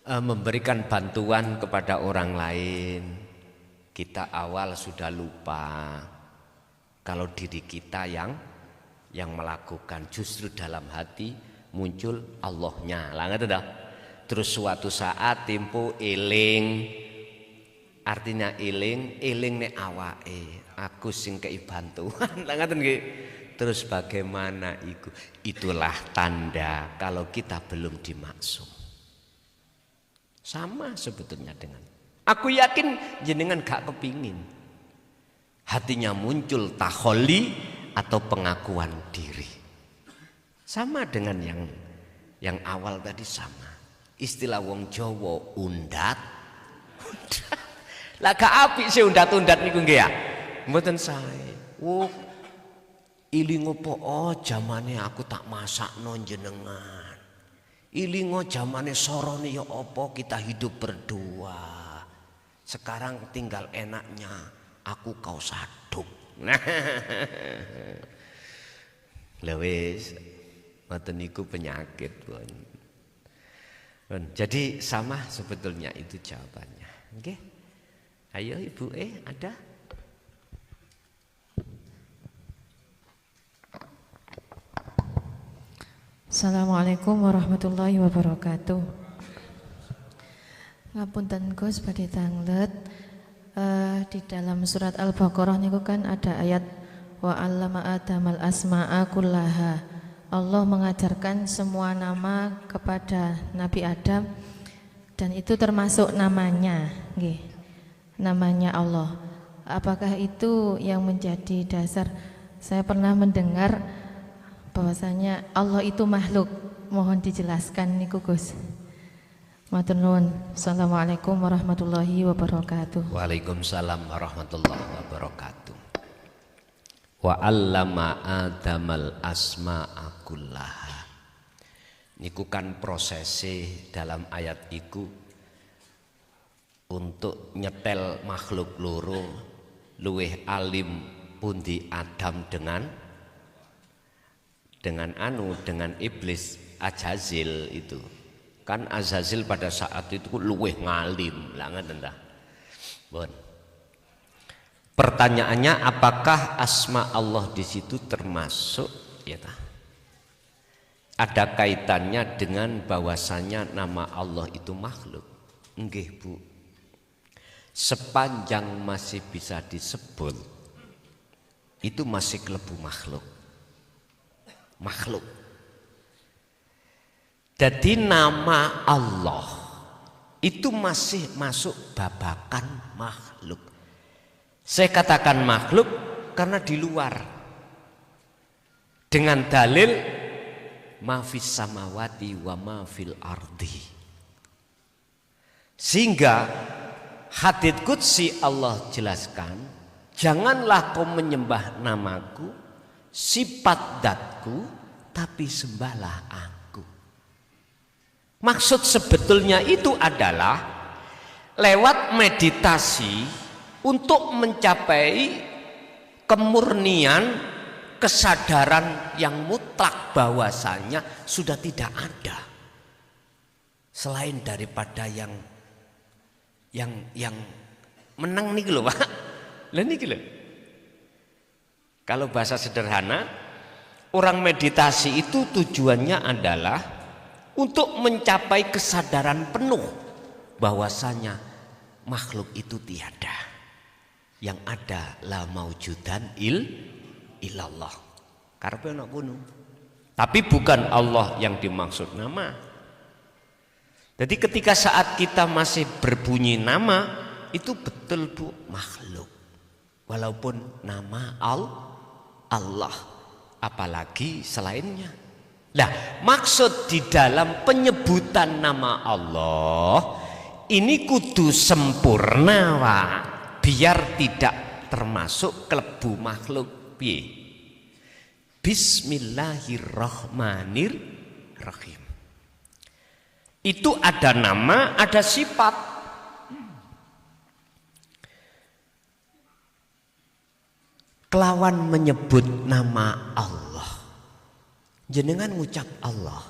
Memberikan bantuan kepada orang lain. Kita awal sudah lupa kalau diri kita yang melakukan, justru dalam hati muncul Allahnya. Lah ngoten dah. Terus suatu saat tempo eling, artinya eling nek awake, aku sing kei bantuan. Lah ngoten nggih. Terus bagaimana itu? Itulah tanda kalau kita belum dimaksum. Sama sebetulnya dengan aku yakin jenengan gak kepingin hatinya muncul takholi atau pengakuan diri. Sama dengan yang awal tadi sama. Istilah wong Jawa undat. Lah gak apik sih undat-undat niku nggih ya. Mboten sae. Iling opo jamane aku tak masakno jenengan. Ilingo zamane sorone ya apa kita hidup berdua. Sekarang tinggal enaknya aku kau saduk. Nah. Lha wis ngoten niku penyakit, Bun. Jadi sama sebetulnya itu jawabannya. Nggih. Ayo Ibu ada? Assalamualaikum warahmatullahi wabarakatuh. Ngapunten Gus badhe tanglet di dalam surat Al-Baqarah niku kan ada ayat wa 'allama Adamal asma'a kullaha. Allah mengajarkan semua nama kepada Nabi Adam dan itu termasuk namanya, nggih. Namanya Allah. Apakah itu yang menjadi dasar? Saya pernah mendengar bahwasanya Allah itu makhluk. Mohon dijelaskan niku Gus. Matur nuwun. Assalamualaikum warahmatullahi wabarakatuh. Waalaikumsalam warahmatullahi wabarakatuh. Wa 'allama Adamal asma'a kullaha. Niku kan prosesi dalam ayat iku untuk nyetel makhluk loro luweh alim pundi Adam dengan iblis Azazil itu. Kan Azazil pada saat itu luweh ngalim, lah ngoten ta. Bon. Pertanyaannya apakah asma Allah di situ termasuk ya ta? Ada kaitannya dengan bahwasanya nama Allah itu makhluk? Nggih, Bu. Sepanjang masih bisa disebut itu masih kelebu makhluk. Jadi nama Allah itu masih masuk babakan makhluk. Saya katakan makhluk karena di luar. Dengan dalil ma fis samawati wa ma fil ardi. Sehingga hadits qudsi Allah jelaskan, janganlah kau menyembah namaku, sifat datku, tapi sembahlah aku. Maksud sebetulnya itu adalah lewat meditasi untuk mencapai kemurnian, kesadaran yang mutlak bahwasanya sudah tidak ada selain daripada yang menang nih lho Pak. Lah niki lho. Kalau bahasa sederhana, orang meditasi itu tujuannya adalah untuk mencapai kesadaran penuh bahwasanya makhluk itu tiada. Yang ada la maujudan illallah. Karepe ana kono. Tapi bukan Allah yang dimaksud nama. Jadi ketika saat kita masih berbunyi nama, itu betul Bu makhluk. Walaupun nama Allah, apalagi selainnya. Nah, maksud di dalam penyebutan nama Allah ini kudu sempurna, Pak, biar tidak termasuk kelebu makhluk. Piye? Bismillahirrahmanirrahim. Itu ada nama, ada sifat. Kelawan menyebut nama Allah, jenengan ngucap Allah,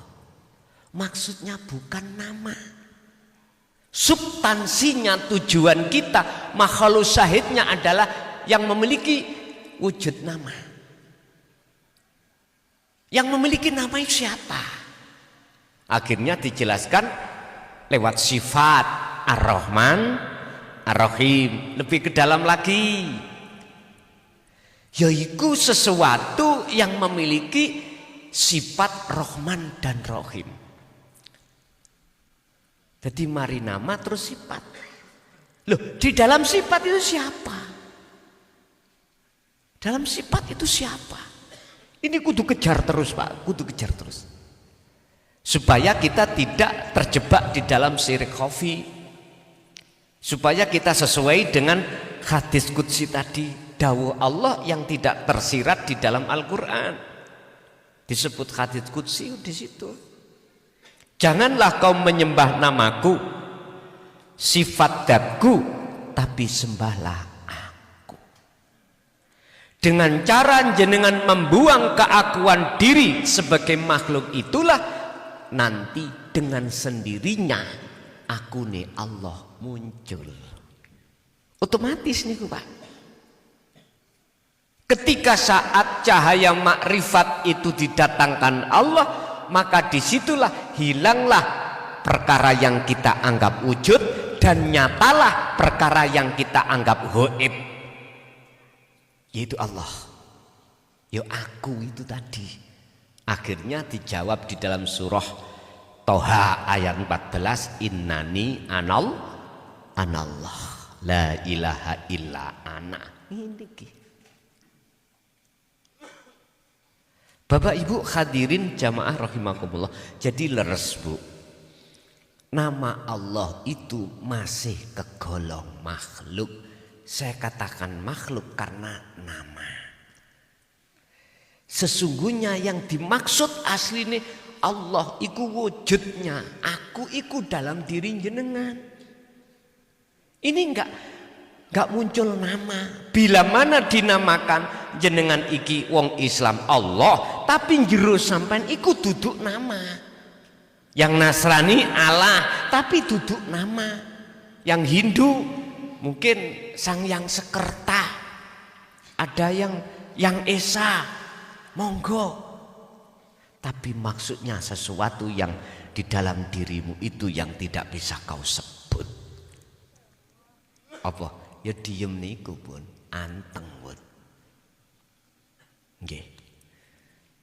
maksudnya bukan nama. Substansinya, tujuan kita, makhluk syahidnya adalah yang memiliki wujud nama. Yang memiliki nama itu siapa? Akhirnya dijelaskan lewat sifat Ar-Rahman, Ar-Rahim. Lebih ke dalam lagi, yaitu sesuatu yang memiliki sifat Rahman dan Rahim. Jadi mari nama terus sifat. Loh, di dalam sifat itu siapa? Dalam sifat itu siapa? Ini kudu kejar terus, Pak, kudu kejar terus. Supaya kita tidak terjebak di dalam syirik khafi. Supaya kita sesuai dengan hadis qudsi tadi, dawuh Allah yang tidak tersirat di dalam Al-Qur'an. Disebut hadis qudsi di situ. Janganlah kau menyembah namaku, sifat datku, tapi sembahlah aku. Dengan cara jenengan membuang keakuan diri sebagai makhluk itulah nanti dengan sendirinya aku nih Allah muncul. Otomatis nih Pak. Ketika saat cahaya makrifat itu didatangkan Allah, maka disitulah hilanglah perkara yang kita anggap wujud dan nyatalah perkara yang kita anggap gaib, yaitu Allah. Ya aku itu tadi. Akhirnya dijawab di dalam surah Toha ayat 14, innani anallah la ilaha illa ana. Ini Bapak Ibu hadirin jamaah rahimakumullah. Jadi leres Bu, nama Allah itu masih kegolong makhluk. Saya katakan makhluk karena nama. Sesungguhnya yang dimaksud asli ini Allah iku wujudnya, aku iku dalam diri jenengan. Ini enggak muncul nama. Bila mana dinamakan jenengan iki wong Islam Allah, tapi jero sampean iku duduk nama. Yang Nasrani Allah, tapi duduk nama. Yang Hindu mungkin Sang Yang Sekerta. Ada yang Esa, monggo. Tapi maksudnya sesuatu yang di dalam dirimu itu yang tidak bisa kau sebut. Apa? Ya diem niku pun anteng pun. Nggih.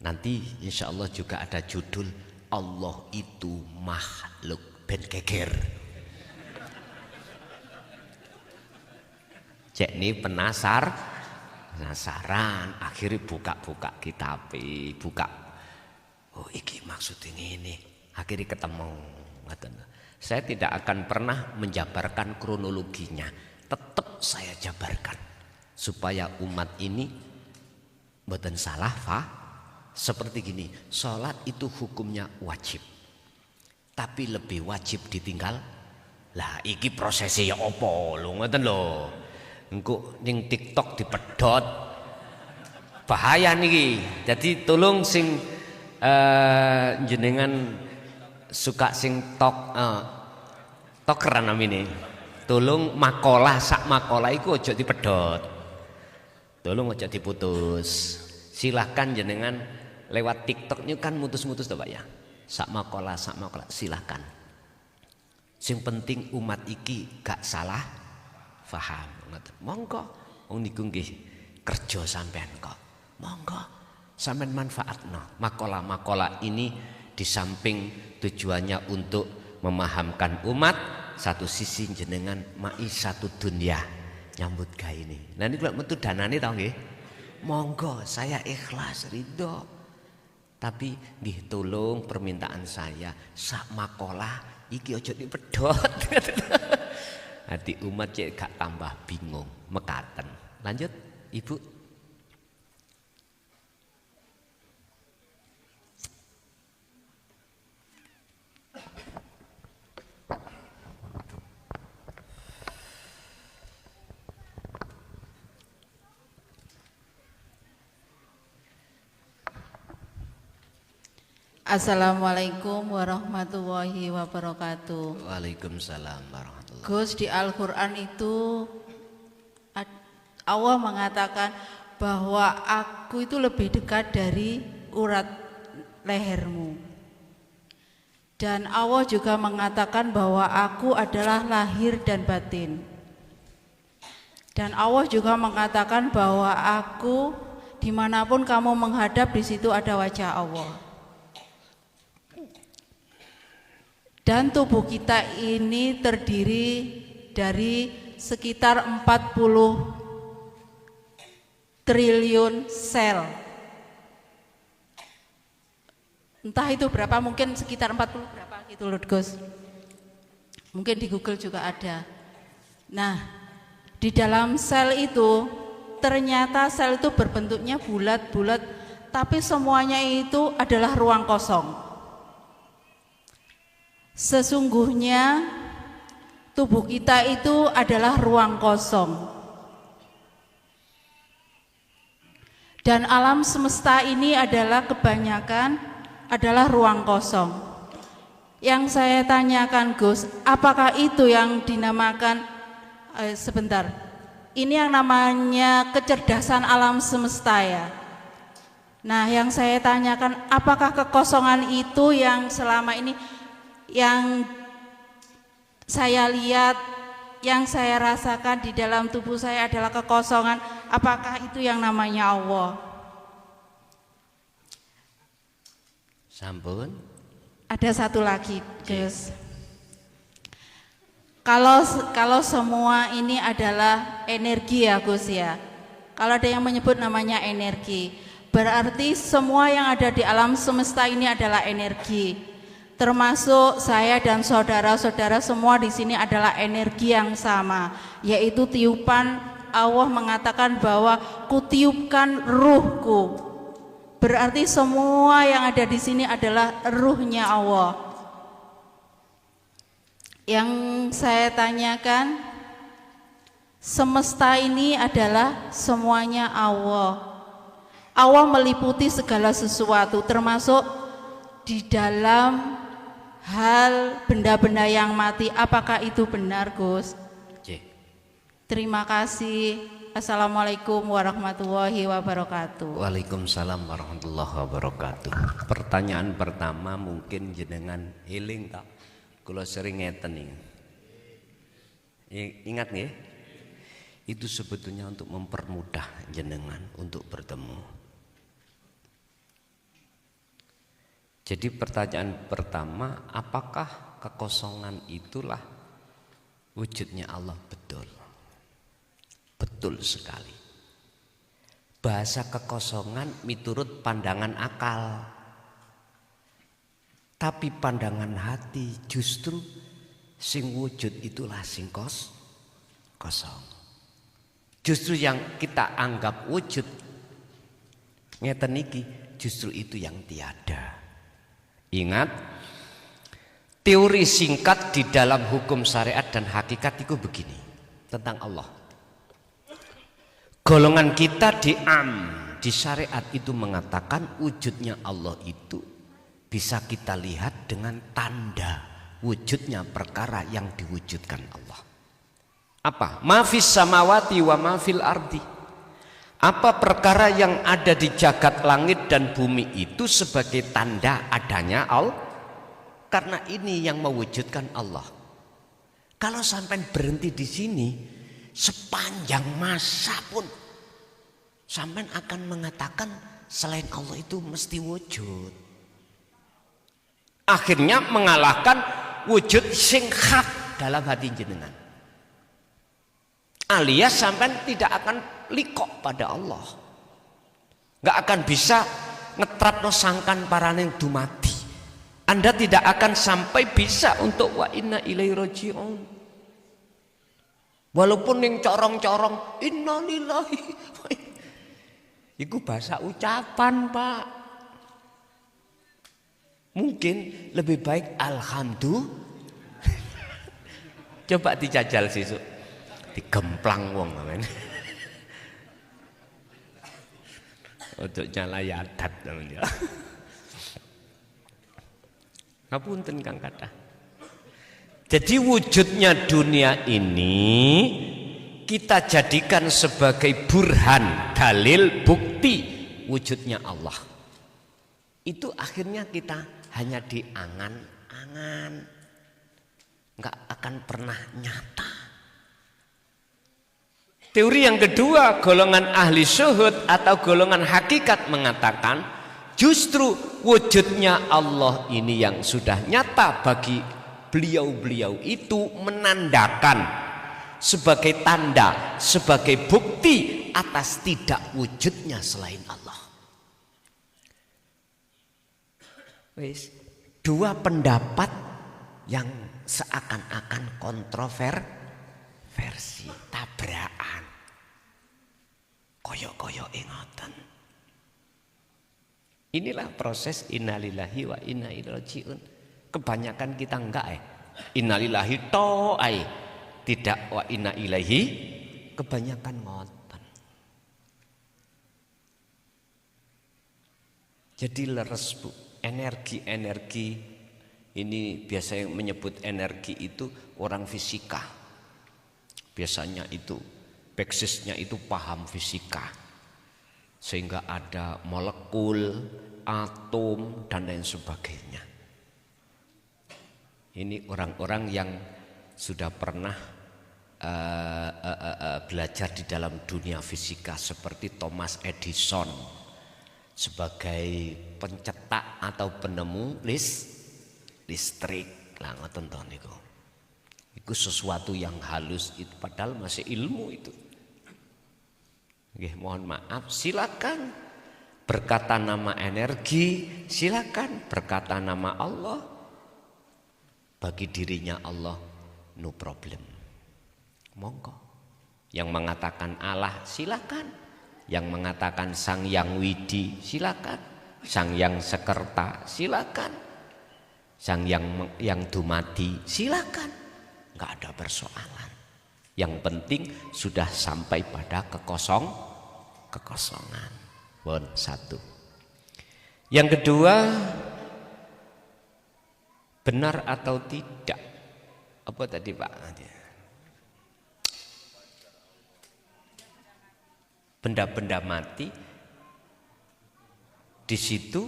Nanti insya Allah juga ada judul Allah itu makhluk ben geger. Cek nih penasaran, akhirnya buka kitab, buka. Oh iki maksudnya ini, akhirnya ketemu. Saya tidak akan pernah menjabarkan kronologinya, tetap saya jabarkan supaya umat ini mboten salah seperti gini. Sholat itu hukumnya wajib, tapi lebih wajib ditinggal. Lah iki prosesnya ya opo lho ngoten lho. Engko ning TikTok dipedhot bahaya niki. Jadi tolong sing jenengan suka sing tokeran namine. Tolong sak makalah iku aja dipedhot. Tolong aja diputus. Silahkan jenengan lewat TikTok ini kan mutus-mutus to Pak ya. Sak makalah silahkan. Sing penting umat iki gak salah paham. Monggo wong niku nggih kerja sampean kok. Monggo sampean manfaatno. Makalah-makalah ini di samping tujuannya untuk memahamkan umat, satu sisi jenengan satu dunia nyambut gawe ini. Nah ini kalau metu danane tau nggih? Monggo saya ikhlas ridho. Tapi nggih tolong permintaan saya sak makolah iki aja dipedhot. Hati umat cek gak tambah bingung, mekaten. Lanjut, Ibu. Assalamualaikum warahmatullahi wabarakatuh. Waalaikumsalam warahmatullahi. Gus, di Al-Quran itu Allah mengatakan bahwa aku itu lebih dekat dari urat lehermu. Dan Allah juga mengatakan bahwa aku adalah lahir dan batin. Dan Allah juga mengatakan bahwa aku dimanapun kamu menghadap, di situ ada wajah Allah. Dan tubuh kita ini terdiri dari sekitar 40 triliun sel. Entah itu berapa, mungkin sekitar 40 berapa gitu loh Gus. Mungkin di Google juga ada. Nah, di dalam sel itu ternyata sel itu berbentuknya bulat-bulat, tapi semuanya itu adalah ruang kosong. Sesungguhnya tubuh kita itu adalah ruang kosong. Dan alam semesta ini adalah kebanyakan adalah ruang kosong. Yang saya tanyakan Gus, apakah itu yang dinamakan sebentar. Ini yang namanya kecerdasan alam semesta ya. Nah, yang saya tanyakan, apakah kekosongan itu yang selama ini yang saya lihat, yang saya rasakan di dalam tubuh saya adalah kekosongan, apakah itu yang namanya Allah? Sampun. Ada satu lagi, Gus. Kalau semua ini adalah energi ya Gus ya. Kalau ada yang menyebut namanya energi, berarti semua yang ada di alam semesta ini adalah energi. Termasuk saya dan saudara-saudara semua di sini adalah energi yang sama, yaitu tiupan. Allah mengatakan bahwa kutiupkan ruhku. Berarti semua yang ada di sini adalah ruhnya Allah. Yang saya tanyakan, semesta ini adalah semuanya Allah. Allah meliputi segala sesuatu, termasuk di dalam hal benda-benda yang mati. Apakah itu benar Gus? Terima kasih. Assalamualaikum warahmatullahi wabarakatuh. Waalaikumsalam warahmatullahi wabarakatuh. Pertanyaan pertama mungkin jenengan healing tak? Kalau sering ngeten nih. Ingat nggih? Itu sebetulnya untuk mempermudah jenengan untuk bertemu. Jadi pertanyaan pertama, apakah kekosongan itulah wujudnya Allah? Betul. Betul sekali. Bahasa kekosongan miturut pandangan akal. Tapi pandangan hati justru sing wujud itulah sing kosong. Justru yang kita anggap wujud ngeten iki justru itu yang tiada. Ingat, teori singkat di dalam hukum syariat dan hakikat itu begini tentang Allah. Golongan kita di syariat itu mengatakan wujudnya Allah itu bisa kita lihat dengan tanda wujudnya perkara yang diwujudkan Allah. Apa? Ma fis samawati wa ma fil ardi. Apa perkara yang ada di jagat langit dan bumi itu sebagai tanda adanya Allah? Karena ini yang mewujudkan Allah. Kalau sampai berhenti di sini, sepanjang masa pun sampai akan mengatakan selain Allah itu mesti wujud. Akhirnya mengalahkan wujud sing hak dalam hati jenengan. Alias sampai tidak akan likok pada Allah. Gak akan bisa ngetrapno sangkan paraning dumadi. Anda tidak akan sampai bisa untuk wa inna ilaihi raji'un. Walaupun yang corong-corong inna lillahi, itu bahasa ucapan, Pak. Mungkin lebih baik alhamdulillah. Coba dijajal sisuk, digemplang wong amen. Untuk nyala yadat namanya. Ngapunten Kang Kathah. Jadi wujudnya dunia ini kita jadikan sebagai burhan, dalil, bukti wujudnya Allah. Itu akhirnya kita hanya diangan-angan, nggak akan pernah nyata. Teori yang kedua, golongan ahli syuhud atau golongan hakikat mengatakan justru wujudnya Allah ini yang sudah nyata bagi beliau-beliau itu menandakan sebagai tanda, sebagai bukti atas tidak wujudnya selain Allah. Wis, dua pendapat yang seakan-akan kontroversi, tabrakan, koyo-koyo ngoten. Inilah proses innalillahi wa inna ilaihi raji'un. Kebanyakan kita enggak innalillahi to'ai, tidak wa inna ilaihi, kebanyakan ngoten. Jadi leres Bu, energi-energi ini biasa yang menyebut energi itu orang fisika. Biasanya itu basisnya itu paham fisika. Sehingga ada molekul, atom dan lain sebagainya. Ini orang-orang yang sudah pernah belajar di dalam dunia fisika seperti Thomas Edison sebagai pencetak atau penemu listrik. Lah ngoten to niku. Itu sesuatu yang halus itu padahal masih ilmu itu. Nggih, mohon maaf, silakan berkata nama energi, silakan berkata nama Allah. Bagi dirinya Allah no problem. Monggo. Yang mengatakan Allah silakan. Yang mengatakan Sang Yang Widi silakan. Sang Yang Sekerta silakan. Sang Yang Dumadi silakan. Enggak ada persoalan. Yang penting sudah sampai pada kekosongan. Bon, satu. Yang kedua, benar atau tidak? Apa tadi Pak? Benda-benda mati di situ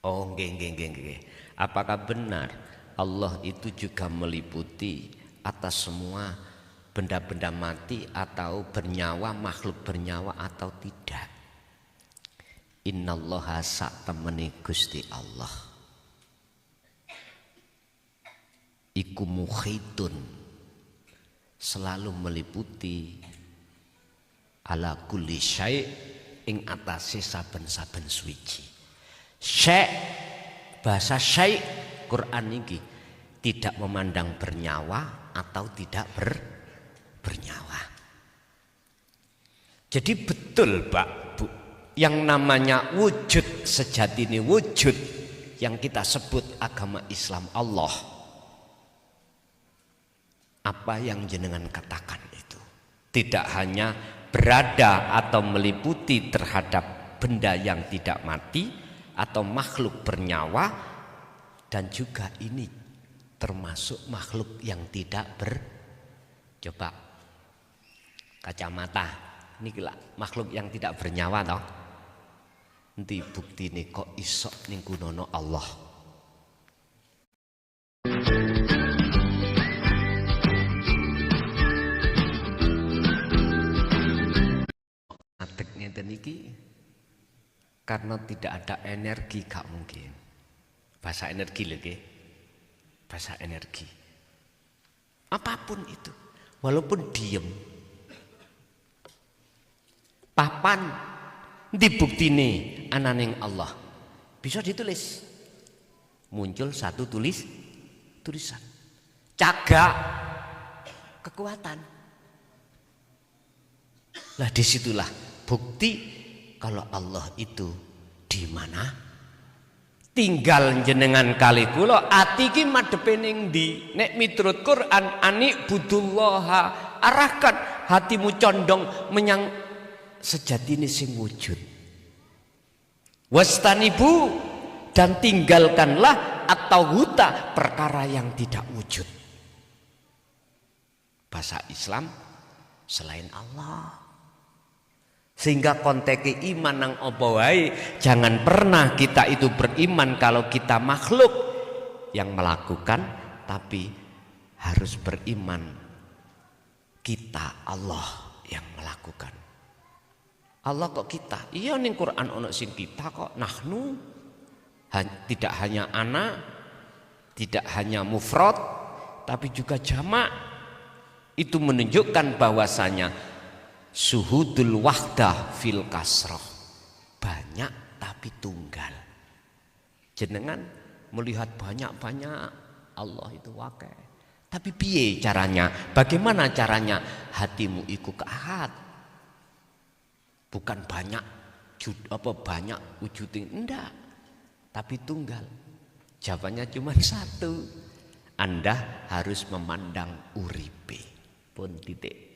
oh, nggih. Apakah benar Allah itu juga meliputi atas semua benda-benda mati atau bernyawa, makhluk bernyawa atau tidak? Innallaha sa'temeni Gusti Allah iku mukhitun, selalu meliputi ala kulli syai' ing atase saben-saben suci. Syai' bahasa syai' Quran ini tidak memandang bernyawa atau tidak bernyawa. Jadi betul Pak Bu, yang namanya wujud sejati ini, wujud yang kita sebut agama Islam Allah, apa yang jenengan katakan itu tidak hanya berada atau meliputi terhadap benda yang tidak mati atau makhluk bernyawa, dan juga ini termasuk makhluk yang tidak coba kacamata ini gila, makhluk yang tidak bernyawa toh. Nanti bukti nih kok isok ning gunono Allah. Ateknya teniki karena tidak ada energi gak mungkin. Bahasa energi lagi, bahasa energi. Apapun itu, walaupun diem, papan ndi buktine ananing Allah. Bisa ditulis. Muncul satu tulisan. Cagak kekuatan. Lah disitulah bukti kalau Allah itu di mana? Tinggal jenengan kali kula ati ki madhepe ning ndi? Nek miturut Quran ani budullaha, arahkan hatimu condong menyang sejatine sing wujud. Wastanibu, dan tinggalkanlah atau huta perkara yang tidak wujud. Bahasa Islam selain Allah. Sehingga konteks iman nang apa wae, jangan pernah kita itu beriman kalau kita makhluk yang melakukan, tapi harus beriman kita Allah yang melakukan. Allah kok kita? Iya ning Quran ono sing kita kok, nahnu. Tidak hanya ana, tidak hanya mufrad, tapi juga jamak. Itu menunjukkan bahwasanya suhudul wahdah fil kasroh, banyak tapi tunggal. Jenengan melihat banyak-banyak, Allah itu wakai. Tapi piye caranya? Bagaimana caranya? Hatimu iku keahad. Bukan banyak banyak wujudin, enggak, tapi tunggal. Jawabannya cuma satu. Anda harus memandang uripe. Pun titik.